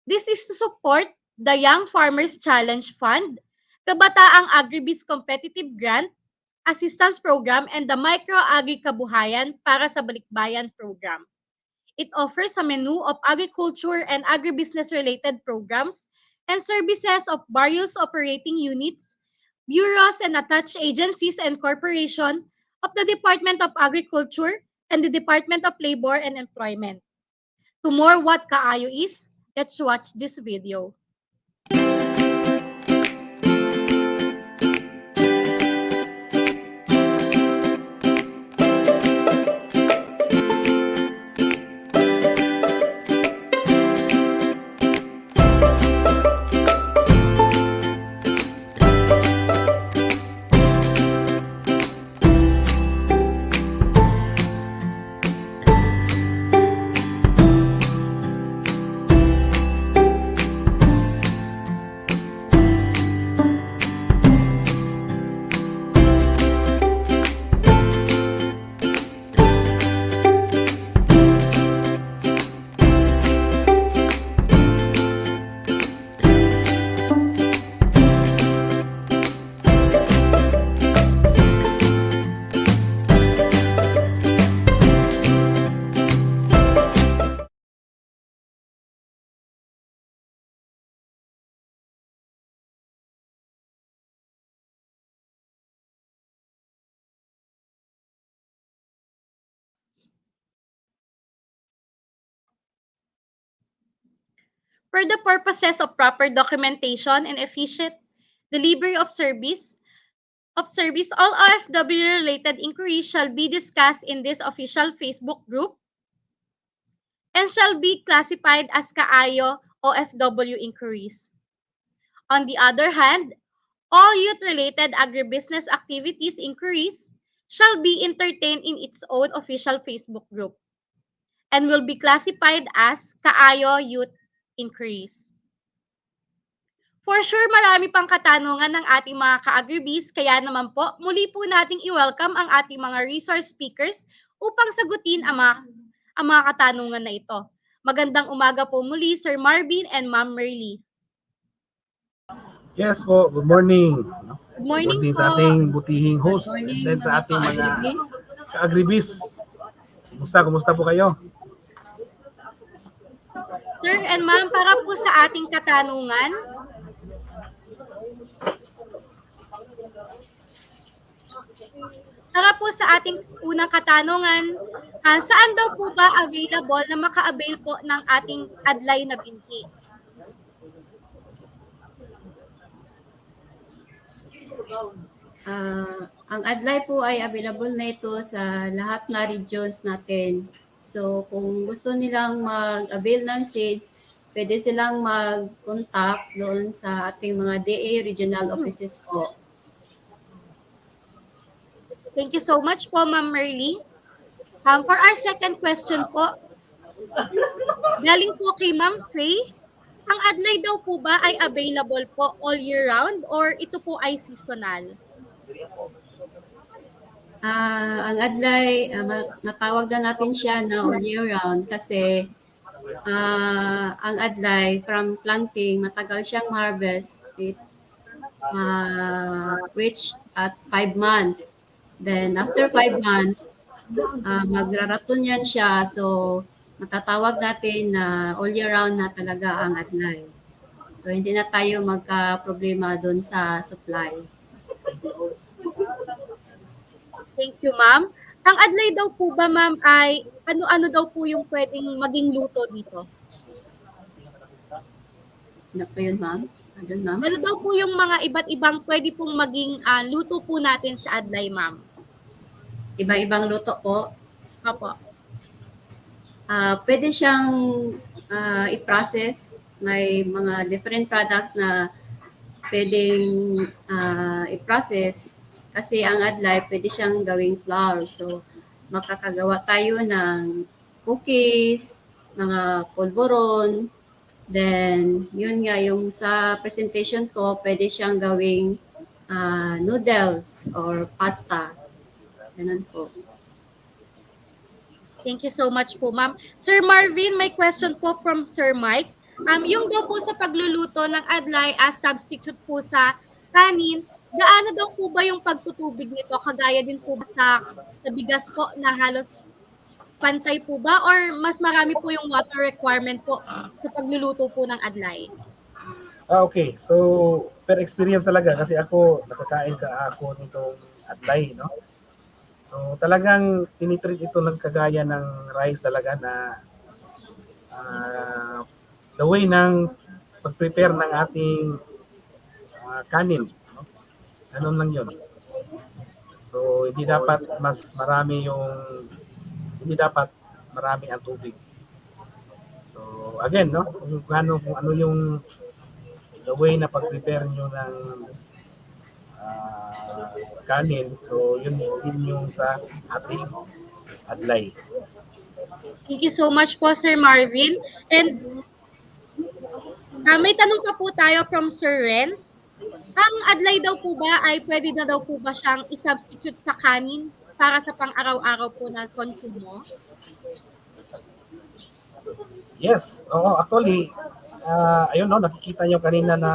This is to support the Young Farmers Challenge Fund, Kabataang Agribiz Competitive Grant, Assistance Program, and the Micro Agri Kabuhayan para sa Balikbayan Program. It offers a menu of agriculture and agribusiness-related programs and services of various operating units, bureaus, and attached agencies and corporations of the Department of Agriculture and the Department of Labor and Employment. To more what KAYO is, let's watch this video. for the purposes of proper documentation and efficient delivery of service, all OFW-related inquiries shall be discussed in this official Facebook group and shall be classified as Kaayo OFW inquiries. On the other hand, all youth-related agribusiness activities inquiries shall be entertained in its own official Facebook group and will be classified as Kaayo Youth Inquiries. For sure, marami pang katanungan ng ating mga ka-Agribiz, kaya naman po, muli po nating i-welcome ang ating mga resource speakers upang sagutin ang mga katanungan na ito. Magandang umaga po muli, Sir Marvin and Ma'am Merly. Yes po, good morning. Good morning Good morning po. sa ating butihing host and then sa ating mga ka-Agribiz. Kumusta po kayo? Sir and Ma'am, para po sa ating katanungan, unang katanungan, saan daw po ba available na maka-avail po ng ating Adlai na binhi? Ang Adlai po ay available na ito sa lahat na regions natin. So kung gusto nilang mag-avail ng seeds, pwede silang mag-contact doon sa ating mga DA regional offices po. Thank you so much po, Ma'am Merly. For our second question po, galing po kay Ma'am Faye, ang Adlai daw po ba ay available po all year round or ito po ay seasonal? Ang Adlai, natawag na natin siya na all year round kasi ang Adlai from planting, matagal siyang harvest. It reach at 5 months. Then after 5 months, magraraton yan siya. So matatawag natin na all year round na talaga ang Adlai. So hindi na tayo magka-problema doon sa supply. Thank you, Ma'am. Ang Adlai daw po ba, Ma'am, ay ano-ano daw po yung pwedeng maging luto dito? Ano po yun, Ma'am? Ma'am? Ano daw po yung mga iba't ibang pwede pong maging luto po natin sa Adlai, Ma'am? Iba-ibang luto po. Opo. Pwede siyang i-process. May mga different products na pwedeng i-process. Kasi ang Adlai, pwede siyang gawing flour. So, makakagawa tayo ng cookies, mga polvoron. Then, yun nga, yung sa presentation ko, pwede siyang gawing noodles or pasta. Ganun po. Thank you so much po, Ma'am. Sir Marvin, may question po from Sir Mike. Yung daw po sa pagluluto ng Adlai as substitute po sa kanin, gaano daw po ba yung pagtutubig nito? Kagaya din po ba sa bigas po na halos pantay po ba? Or mas marami po yung water requirement po sa pagluluto po ng Adlai? Okay, so per experience talaga kasi nakakain ako nitong Adlai, no? So talagang tinitreat ito ng kagaya ng rice talaga na the way ng pag-prepare ng ating kanin. No? Ganun lang yun. So hindi dapat marami ang tubig. So again, no? Kung ano yung the way na pag-prepare nyo ng kanin, so yun din yung sa ating Adlai. Thank you so much po, Sir Marvin. And may tanong pa po tayo from Sir Renz. Ang Adlai daw po ba ay pwede na daw po ba siyang i-substitute sa kanin para sa pang-araw-araw po na konsumo? Yes, oo, actually, ayun, no, nakikita nyo kanina na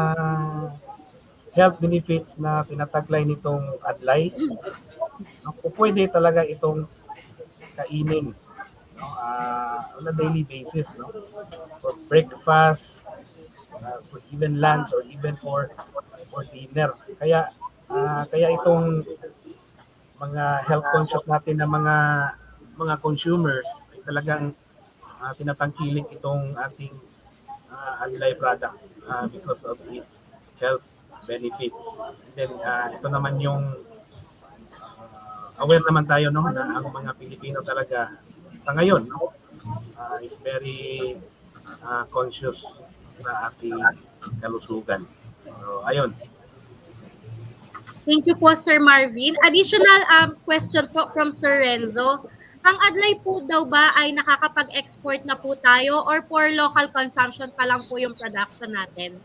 health benefits na tinataglay nitong Adlai. Pwede talaga itong kainin, no, on a daily basis, no, for breakfast, for even lunch, or even for dinner. Kaya itong mga health conscious natin na mga consumers, talagang tinatangkilik itong ating Adlai product because of its health benefits. Then ito naman yung aware naman tayo no na ang mga Pilipino talaga sa ngayon no is very conscious sa ating kalusugan. So ayun. Thank you po, Sir Marvin. Additional question po from Sir Renzo. Ang Adlai po daw ba ay nakakapag-export na po tayo or for local consumption pa lang po yung production natin?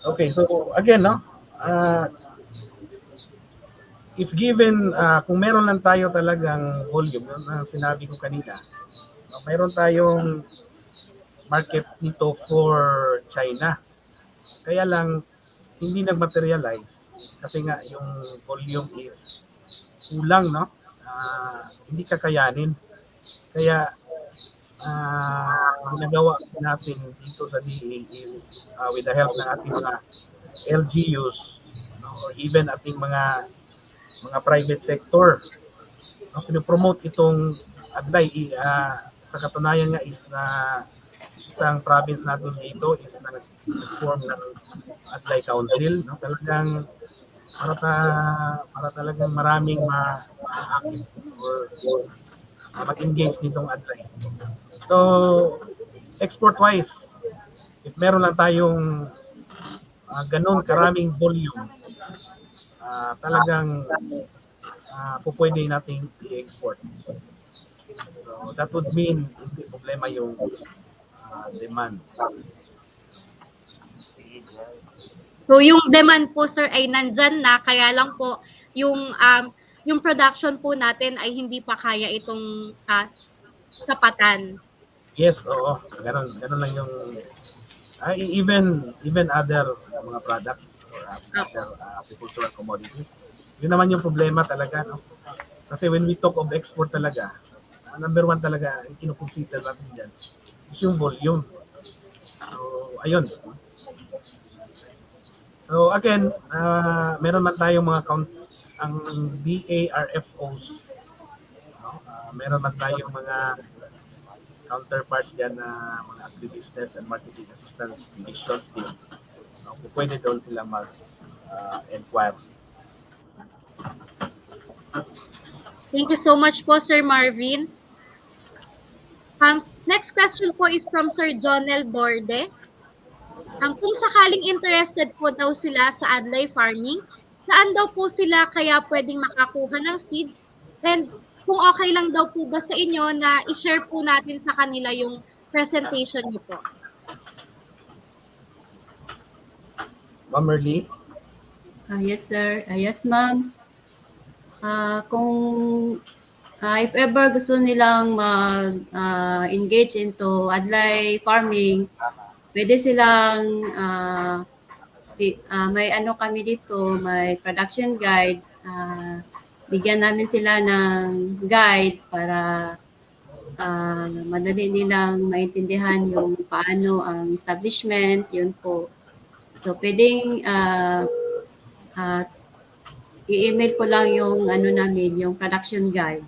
Okay, so again, no, if given, kung meron lang tayo talagang volume, yun ang sinabi ko kanina, mayroon tayong market nito for China. Kaya lang, hindi nag-materialize kasi nga yung volume is kulang, no? Hindi kakayanin. Kaya ginagawa natin dito sa DA is with the help ng ating mga LGUs no, or even ating mga private sector no, pinopromote itong Adlai sa katunayan nga is na isang province natin dito is na nag-form ng Adlai Council no, talagang para talagang maraming ma-active or mag-engage nitong Adlai. So, export-wise, if meron lang tayong ganun karaming volume, talagang pupwede nating i-export. So, that would mean hindi problema yung demand. So yung demand po, sir, ay nandyan na, kaya lang po yung production po natin ay hindi pa kaya itong sapatan. Yes, oo. Ganun lang yung even other mga products or other agricultural commodities. Yun naman yung problema talaga, no? Kasi when we talk of export talaga, number one talaga, yung kinukonsider natin dyan is yung volume. So, ayun. So again, meron man tayong mga ang DARFOs. Meron man tayong mga counterparts diyan na mga agribusiness and marketing assistance divisions din. Pwede doon sila mag-inquire. Thank you so much po, Sir Marvin. Next question po is from Sir Jonel Borde. Kung sakaling interested po daw sila sa Adlai farming, saan daw po sila kaya pwedeng makakuha ng seeds? And kung okay lang daw po ba sa inyo na i-share po natin sa kanila yung presentation niyo po? Ma'am Merly? Yes, sir. Yes, ma'am. Kung if ever gusto nilang mag-engage into Adlai farming, pwede silang may ano kami dito, may production guide. Bigyan namin sila ng guide para madali nilang maintindihan yung paano ang establishment, yun po. So pwedeng i-email ko lang yung ano namin, yung production guide.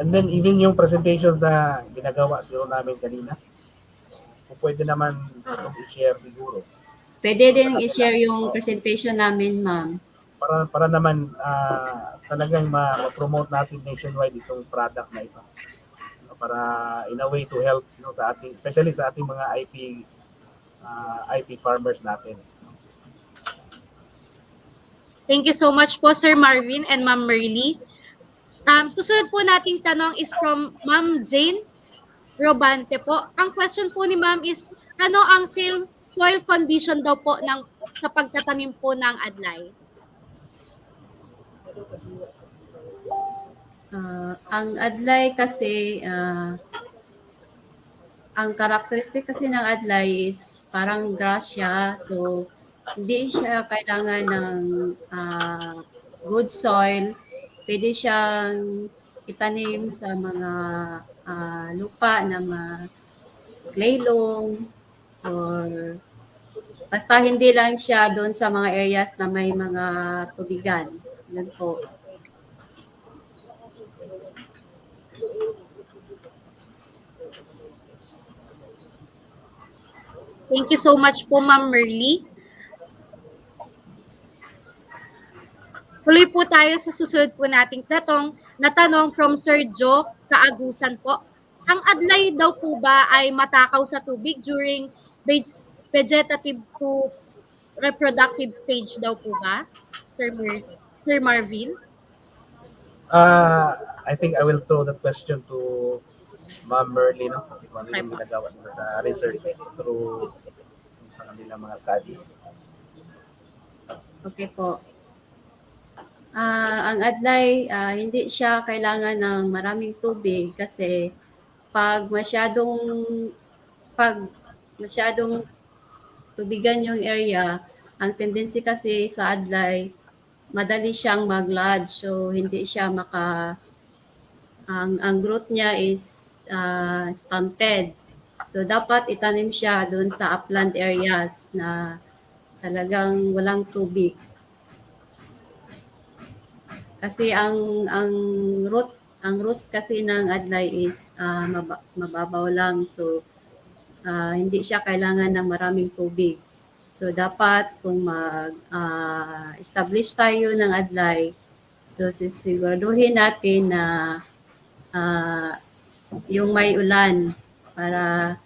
And then even yung presentations na ginagawa siguro namin kanina, pwede naman i-share siguro. Pwede din i-share yung presentation namin, ma'am. Para naman talagang ma-promote natin nationwide itong product na ito. Para in a way to help sa ating, especially sa ating mga IP farmers natin. Thank you so much po, Sir Marvin and Ma'am Merly. Susunod po nating tanong is from Ma'am Jane Robante po. Ang question po ni Ma'am is, ano ang soil condition daw po sa pagtatanim po ng Adlai? Ang Adlai kasi, ang karakteristik kasi ng Adlai is parang grass siya. So, hindi siya kailangan ng good soil. Pwede siyang itanim sa mga lupa na clay loam or basta hindi lang siya doon sa mga areas na may mga tubigan. Yun po. Thank you so much po, Ma'am Merly. Tuloy po tayo sa susunod po nating tanong from Sir Joe Ka-Agusan po. Ang adlay daw po ba ay matakaw sa tubig during vegetative to reproductive stage daw po ba? Sir Marvin? I think I will throw that question to Ma'am Merly, no? Kasi kung ano yung Okay po. ginagawa nila sa research through sa kanilang mga studies. Okay po. Ang adlay, hindi siya kailangan ng maraming tubig kasi pag masyadong tubigan yung area, ang tendency kasi sa adlay, madali siyang mag-lodge. So, hindi siya ang growth niya is stunted. So, dapat itanim siya doon sa upland areas na talagang walang tubig. Kasi ang roots kasi ng adlay is mababaw lang. So, hindi siya kailangan ng maraming tubig. So, dapat kung mag-establish tayo ng adlay, so sisiguraduhin natin na yung may ulan para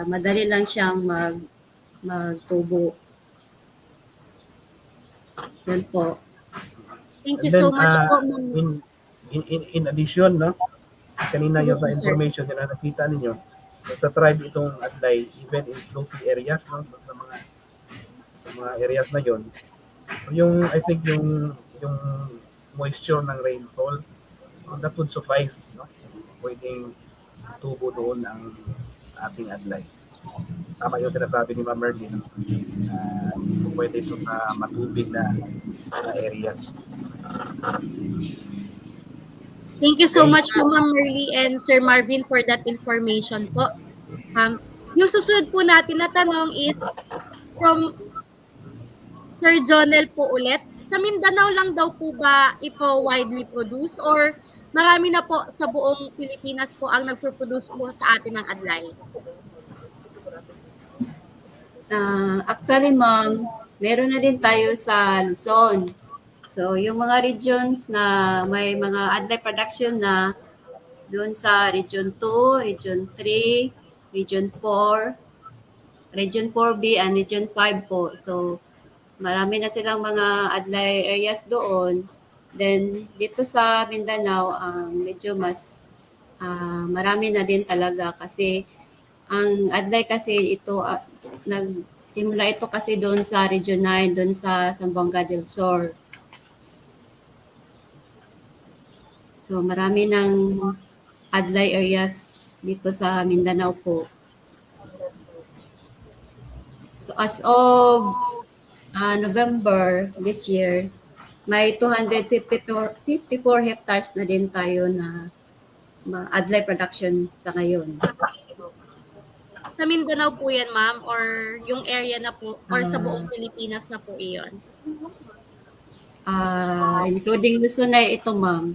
madali lang siyang magtubo. Yan po. Thank And you so then, much po, Ma'am. in addition, no, kanina yung sa Yes, sir. information na nakita ninyo, nagtatribe itong adlay even in slopey areas, no, sa mga areas na yon. Yung I think yung moisture ng rainfall, that would suffice, no? Pwedeng tubo doon ang ating adlay. Tama yung sinasabi ni Ma'am Merly, no? Pwede ito sa matubig na areas. Thank you so much po, Ma'am Merly and Sir Marvin for that information po. Yung susunod po natin na tanong is from Sir Jonel po ulit. Sa Mindanao lang daw po ba ito widely produced or marami na po sa buong Pilipinas po ang nagpo-produce po sa atin ng adlay? Actually, ma'am, meron na din tayo sa Luzon. So, yung mga regions na may mga adlay production na doon sa Region 2, Region 3, Region 4, Region 4B, and Region 5 po. So, marami na silang mga adlay areas doon. Then, dito sa Mindanao, ang medyo mas marami na din talaga kasi ang adlay kasi ito, nagsimula ito kasi doon sa Region 9, doon sa Zamboanga del Sur. So, marami ng adlay areas dito sa Mindanao po. So, as of November this year, may 254 hectares na din tayo na adlay production sa ngayon. Sa Mindanao po yan, ma'am, or yung area na po, or sa buong Pilipinas na po iyon? Including Luzon na ito, ma'am.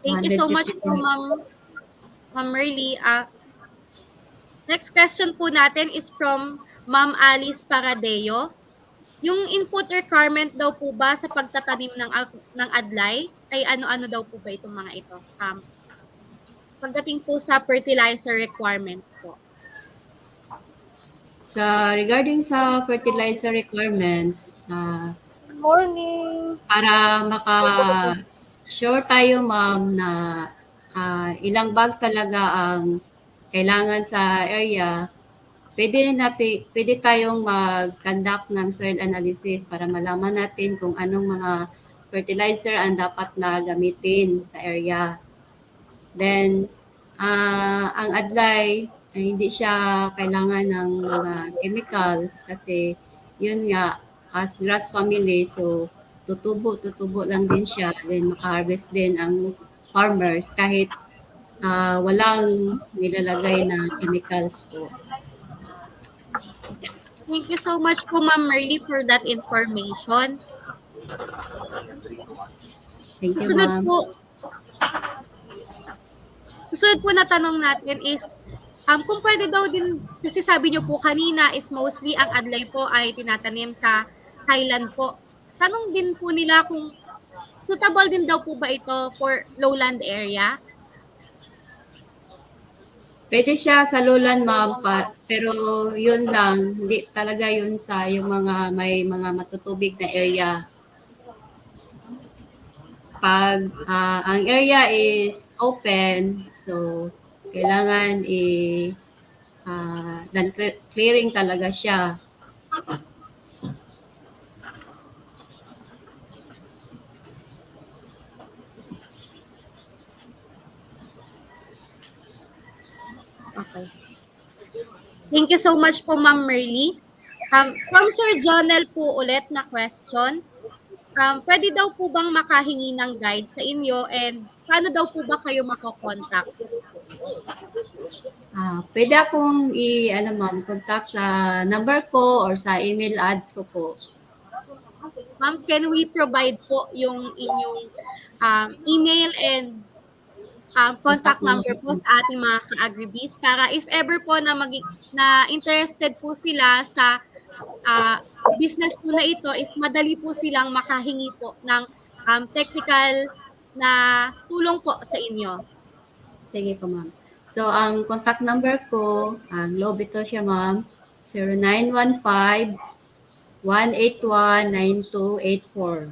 Thank you so much po, Ma'am Merly. Next question po natin is from Ma'am Alice Paradeo. Yung input requirement daw po ba sa pagtatanim ng adlay ay ano-ano daw po ba itong mga ito? Pagdating po sa fertilizer requirement po. Regarding sa fertilizer requirements, Good morning. para sure tayo, ma'am, na ilang bags talaga ang kailangan sa area, pwede tayong mag-conduct ng soil analysis para malaman natin kung anong mga fertilizer ang dapat na gamitin sa area. Then, ang adlay, hindi siya kailangan ng mga chemicals kasi yun nga, as grass family, so tutubo lang din siya, then maka-harvest din ang farmers kahit walang nilalagay na chemicals po. Thank you so much po, Ma'am Merly, for that information. Thank you, ma'am. Susunod po na tanong natin is Kung pwede daw din, kasi sabi niyo po kanina is mostly ang Adlai po ay tinatanim sa highland po. Tanong din po nila kung suitable din daw po ba ito for lowland area? Pwede siya sa lowland, ma'am, pero yun lang, hindi talaga yun sa yung mga may mga matutubig na area. Pag ang area is open, so kailangan land clearing talaga siya. Okay. Thank you so much po, Ma'am Merly. From Sir Jonel po ulit na question. Pwede daw po bang makahingi ng guide sa inyo and paano daw po ba kayo makokontak? Pwede akong ma'am, contact sa number ko or sa email ad ko po. Ma'am, can we provide po yung inyong email and contact number po sa ating mga ka-Agribiz para if ever po na interested po sila sa business po na ito is madali po silang makahingi po ng technical na tulong po sa inyo. Sige po, ma'am. So, ang contact number ko, ang low ito siya, ma'am, 0915-181-9284.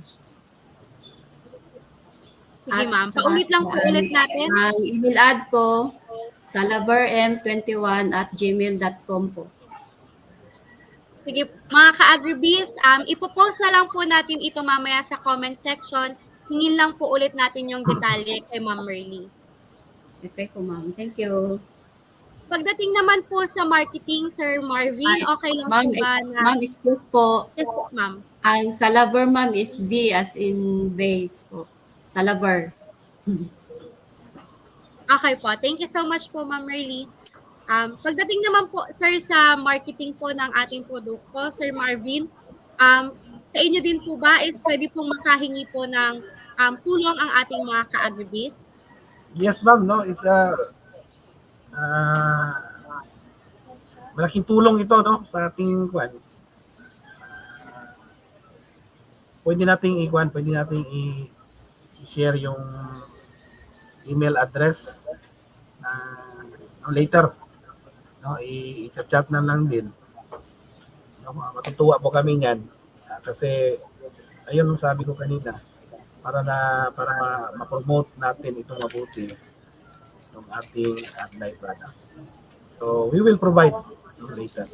Sige, ma'am. Paulit lang po ulit natin. Ang email ad ko, salabarm21@gmail.com po. Sige, mga ka-Agribiz, ipopost na lang po natin ito mamaya sa comment section. Hingin lang po ulit natin yung detalye kay Ma'am Merly. Okay po, ma'am. Thank you. Pagdating naman po sa marketing, Sir Marvin, okay lang po ba na... Ma'am, excuse po. Yes po, ma'am. Ang salabar, ma'am, is V as in base po. Salabar. Okay po. Thank you so much po, Ma'am Merly. Pagdating naman po, sir, sa marketing po ng ating produkto, Sir Marvin, sa inyo din po ba is pwede pong makahingi po ng tulong ang ating mga ka-Agribiz? Yes, ma'am, no? It's malaking tulong ito, no, sa ating kwan. Pwede nating i-share yung email address later, no, i-chat na lang din, no, matutuwa po kami niyan, kasi ayun ang sabi ko kanina, para ma-promote natin itong mabuti itong ating Adlai products. So we will provide later.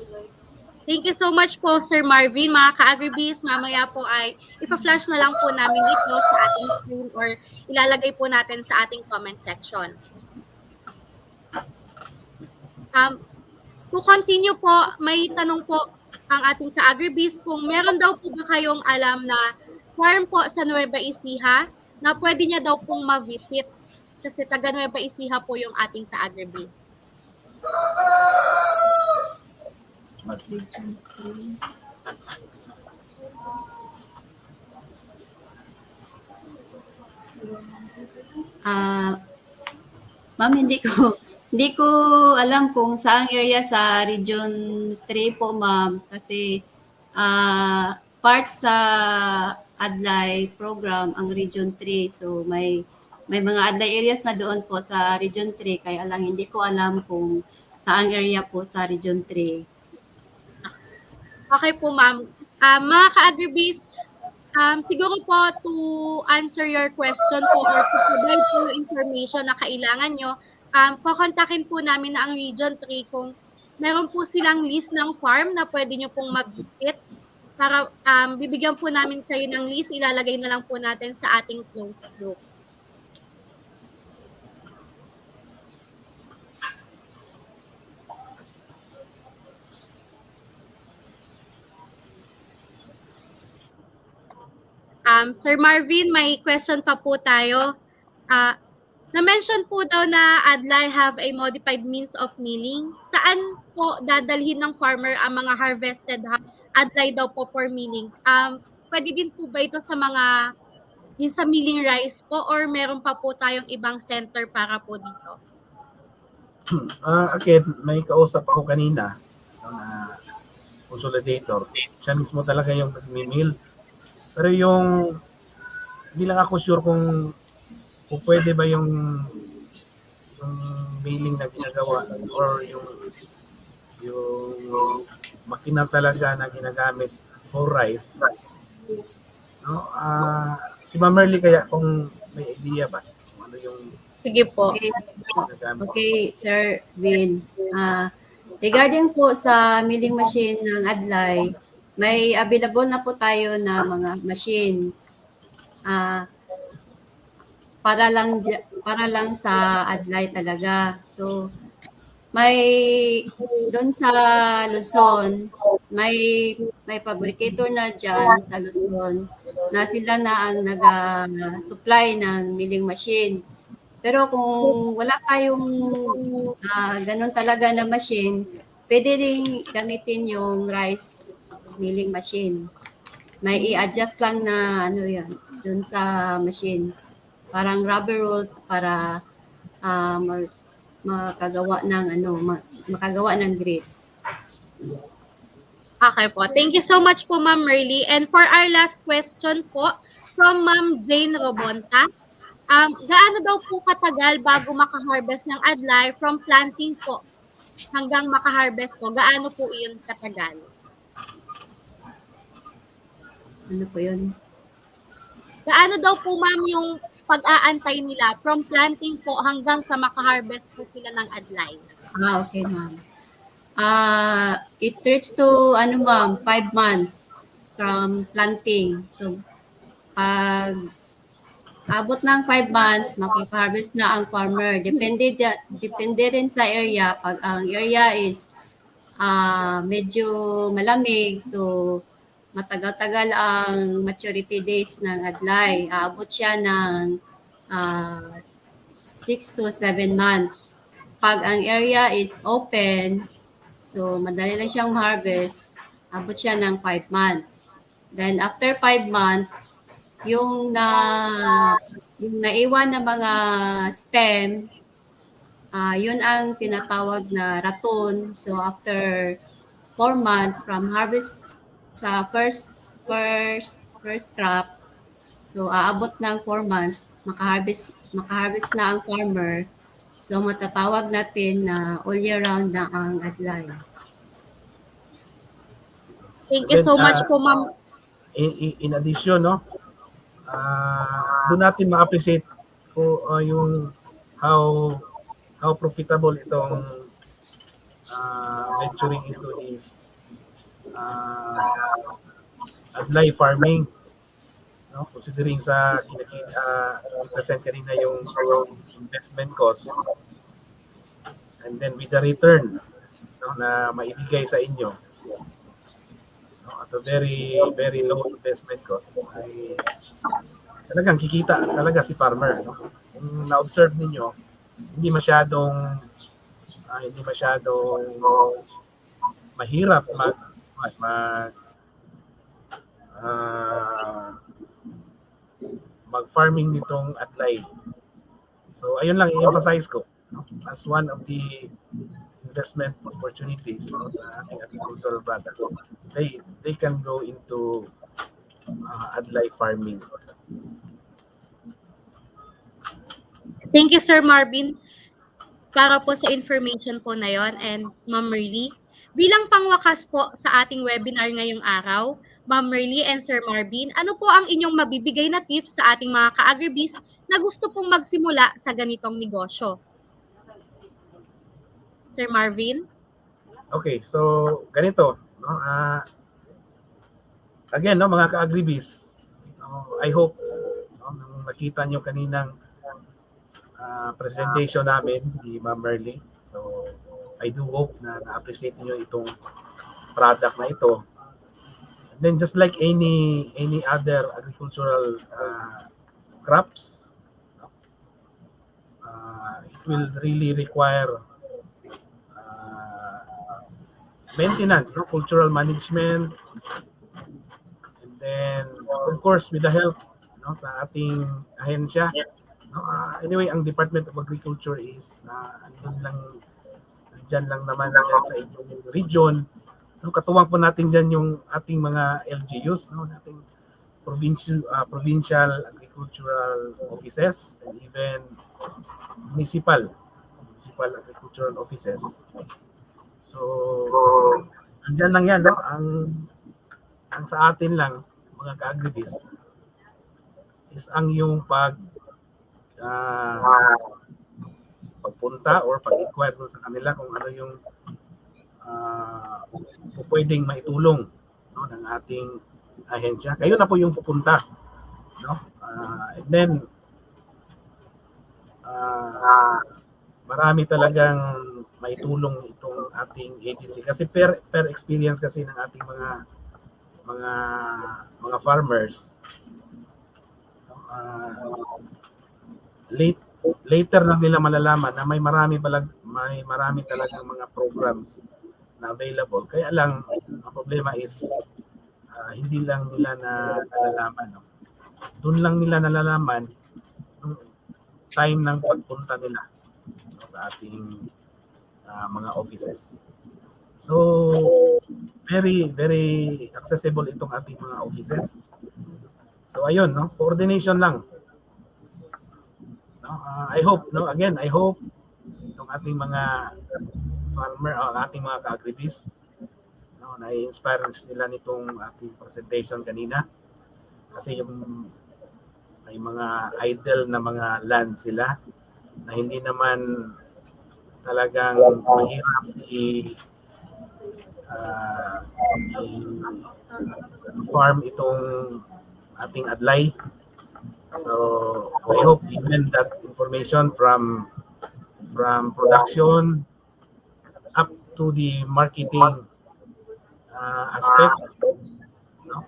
Thank you so much po, Sir Marvin. Mga ka-Agribiz, mamaya po ay ipa-flash na lang po namin ito sa ating screen or ilalagay po natin sa ating comment section. To continue po, may tanong po ang ating ka-Agribiz kung meron daw po ba kayong alam na farm po sa Nueva Ecija na pwede niya daw pong ma-visit kasi taga Nueva Ecija po yung ating ka-Agribiz. Ma'am, hindi ko alam kung saang area sa Region 3 po, ma'am, kasi part sa Adlai program ang Region 3. So may mga Adlai areas na doon po sa Region 3, kaya lang hindi ko alam kung saang area po sa Region 3. Okay po, ma'am. Mga ka-Agribiz, siguro po to answer your question po or to provide po yung information na kailangan nyo, kukontakin po namin na ang Region 3 kung meron po silang list ng farm na pwede nyo pong ma-visit. Para bibigyan po namin kayo ng list, ilalagay na lang po natin sa ating closed group. Sir Marvin, may question pa po tayo. Na-mention po daw na Adlai have a modified means of milling. Saan po dadalhin ng farmer ang mga harvested Adlai daw po for milling? Pwede din po ba ito sa sa milling rice po or meron pa po tayong ibang center para po dito? Again, may kausap ako kanina na consolidator. Siya mismo talaga yung nagmi-mill. Pero yung hindi lang ako sure kung pwede ba yung milling na ginagawa or yung makina talaga na ginagamit for rice. No? Si Ma'am Merly kaya kung may idea ba kung ano yung Sige po. Okay, ginagamit. okay, Sir Vin. Regarding po sa milling machine ng Adlai, may available na po tayo na mga machines. Para lang sa Adlai talaga. So may doon sa Luzon, may fabricator na diyan sa Luzon na sila na ang nag-supply ng milling machine. Pero kung wala tayong ganun talaga na machine, pwede rin gamitin yung rice milling machine. May i-adjust lang na ano yan, dun sa machine. Parang rubber roll para makagawa ng grits. Okay po. Thank you so much po, Ma'am Merly. And for our last question po, from Ma'am Jane Robonta, gaano daw po katagal bago makaharvest ng Adlai from planting po hanggang makaharvest po? Gaano po iyon katagal? Ano po yun? Gaano daw po, ma'am, yung pag-aantay nila from planting po hanggang sa makaharvest po sila ng Adlai? Okay, ma'am. It takes to, ma'am, 5 months from planting. So, pag abot ng 5 months, makaka-harvest na ang farmer. Depende rin sa area. Pag ang area is medyo malamig, so matagal-tagal ang maturity days ng Adlai. Aabot siya ng 6 to 7 months. Pag ang area is open, so madali lang siyang harvest, abot siya ng 5 months. Then after 5 months, yung naiwan na mga stem, yun ang tinatawag na raton. So after 4 months from harvest sa first crop, so aabot ng 4 months, makaharvest na ang farmer. So matatawag natin na all year round na ang Adlai. Thank you so much po, ma'am. In addition, no, doon natin ma-appreciate po yung how profitable itong venturing into this Adlai farming, no? Considering sa present kanina yung investment cost, and then with the return, no, na maibigay sa inyo, no, at a very very low investment cost, ay talagang kikita talaga si farmer, no? Kung na-observe ninyo, hindi masyadong mahirap mag-farming nitong Adlai. So ayun lang i-emphasize ko, no? As one of the investment opportunities, no, sa ating agricultural products. They can go into Adlai farming. Thank you, Sir Marvin, para po sa information po na yon, and Ma'am Merly. Bilang pangwakas po sa ating webinar ngayong araw, Ma'am Merly and Sir Marvin, ano po ang inyong mabibigay na tips sa ating mga ka-Agribiz na gusto pong magsimula sa ganitong negosyo? Sir Marvin? Okay, so ganito, no? Again, no, mga ka-Agribiz, I hope, no, nung nakita nyo kaninang presentation namin ni Ma'am Merly, so I do hope na na-appreciate niyo itong product na ito. And then just like any other agricultural crops, it will really require maintenance, no? Cultural management, and then of course with the help, no, sa ating ahensya. No, anyway, ang Department of Agriculture is andun lang dyan lang naman dyan sa inyong region. No, katuwang po natin dyan yung ating mga LGUs, no, ating provincial agricultural offices and even municipal agricultural offices. So, andyan lang yan, no? Ang sa atin lang, mga ka-Agribiz, is ang yung pagpunta or pag-inquire dun sa kanila kung ano yung pwedeng maitulong, no, ng ating ahensya. Kayo na po yung pupunta, no? And then marami talagang maitulong itong ating agency kasi per experience kasi ng ating mga farmers, later lang nila malalaman na may marami talagang mga programs na available. Kaya lang ang problema is hindi lang nila nalalaman, no? Doon lang nila nalalaman yung time ng pagpunta nila, no, sa ating mga offices. So very very accessible itong ating mga offices. So ayun, no, coordination lang. No, I hope, no, again, I hope itong ating mga farmer, ating mga ka-Agribiz, no, na-inspire nila nitong ating presentation kanina. Kasi yung may mga idle na mga land sila na hindi naman talagang mahirap farm itong ating Adlai. So I hope given that information from production up to the marketing aspect, no?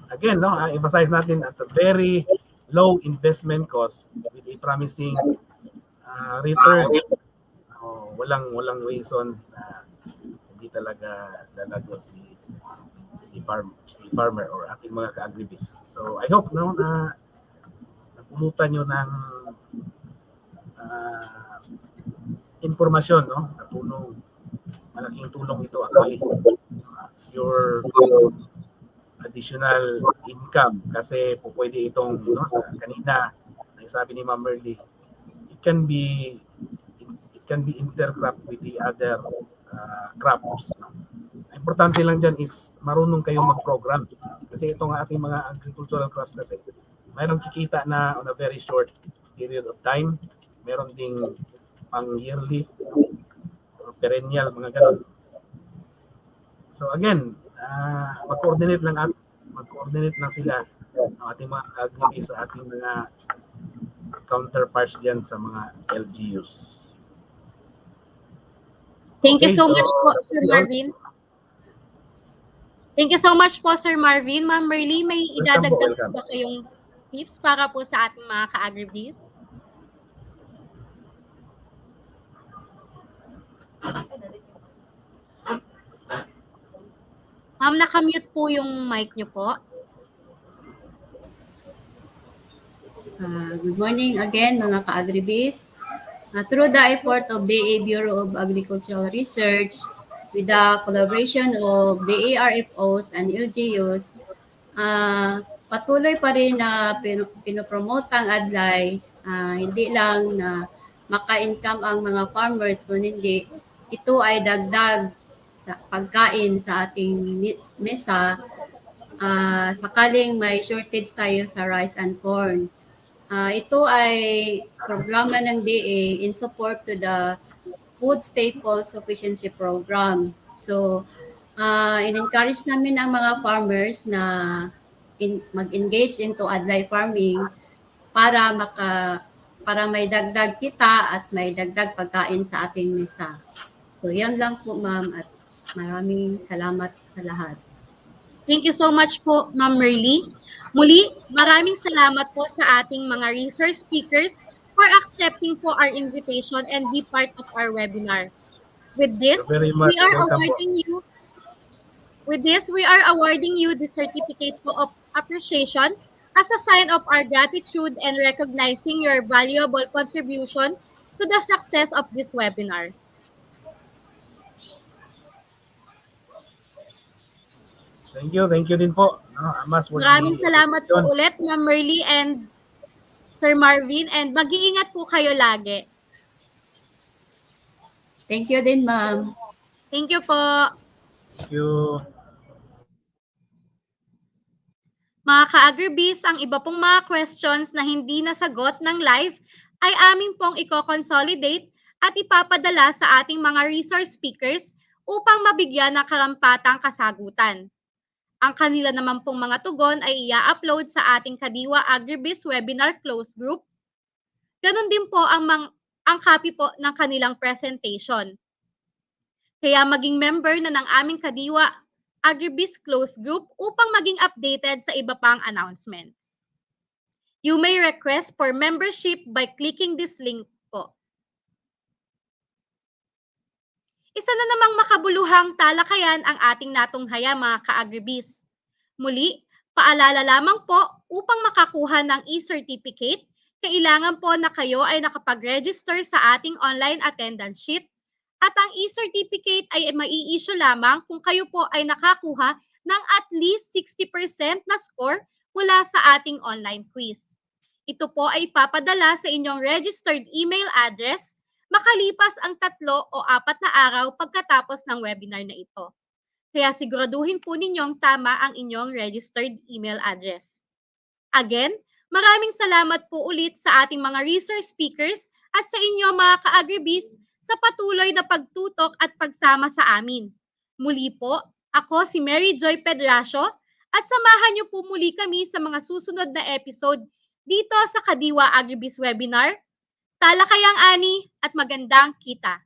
Again, no, emphasize natin at a very low investment cost with a promising return. Walang reason na hindi talaga lalago si farmer or ating mga ka-Agribiz. So I hope, no, na napulutan nyo ng informasyon, no, malaking tulong ito actually as your additional income kasi po pwede itong, no, kanina sabi ni Ma'am Merly, it can be intercrop with the other crops, no? Importante lang dyan is marunong kayong mag-program kasi itong ating mga agricultural crops kasi mayroong kikita na on a very short period of time, meron ding pang yearly or perennial, mga ganun. So again, mag-coordinate lang sila ang ating mga ka-Agribiz sa ating mga counterparts diyan sa mga LGUs. Thank you so much po, Sir Marvin. Thank you so much po, Sir Marvin. Ma'am Merly, may idadagdag po ba kayong tips para po sa ating mga ka-Agribiz? Ma'am, nakamute po yung mic niyo po. Good morning again, mga ka-Agribiz. Through the effort of the Bureau of Agricultural Research, with the collaboration of the ARFOs and LGUs, patuloy pa rin na pinopromote ang Adlai, hindi lang na maka-income ang mga farmers, kundi ito ay dagdag sa pagkain sa ating mesa sakaling may shortage tayo sa rice and corn. Ito ay programa ng DA in support to the Food Staple Sufficiency Program. So, in-encourage namin ang mga farmers na mag-engage into Adlai farming para may dagdag kita at may dagdag pagkain sa ating mesa. So, yan lang po, ma'am, at maraming salamat sa lahat. Thank you so much po, Ma'am Merly. Muli, maraming salamat po sa ating mga resource speakers for accepting po our invitation and be part of our webinar. With this, we are awarding you the certificate of appreciation as a sign of our gratitude and recognizing your valuable contribution to the success of this webinar. Thank you din po. No, Amas for Maraming the salamat po invitation. ulit, Ma'am Merly and Sir Marvin, and mag-iingat po kayo lagi. Thank you din, ma'am. Thank you po. Thank you. Mga ka-Agribiz, ang iba pong mga questions na hindi nasagot ng live ay aming pong i-consolidate at ipapadala sa ating mga resource speakers upang mabigyan ng karampatang kasagutan. Ang kanila naman pong mga tugon ay i-upload sa ating Kadiwa Agribiz webinar close group. Ganon din po ang copy po ng kanilang presentation. Kaya maging member na ng aming Kadiwa Agribiz close group upang maging updated sa iba pang announcements. You may request for membership by clicking this link po. Isa na namang makabuluhang talakayan ang ating natunghaya mga ka-Agribiz. Muli, paalala lamang po upang makakuha ng e-certificate, kailangan po na kayo ay nakapag-register sa ating online attendance sheet at ang e-certificate ay mai-issue lamang kung kayo po ay nakakuha ng at least 60% na score mula sa ating online quiz. Ito po ay ipapadala sa inyong registered email address makalipas ang 3 o 4 na araw pagkatapos ng webinar na ito. Kaya siguraduhin po ninyong tama ang inyong registered email address. Again, maraming salamat po ulit sa ating mga resource speakers at sa inyo mga ka-Agribiz sa patuloy na pagtutok at pagsama sa amin. Muli po, ako si Mary Joy Pedracio at samahan niyo po muli kami sa mga susunod na episode dito sa Kadiwa Agribiz Webinar. Talakayang ani at magandang kita!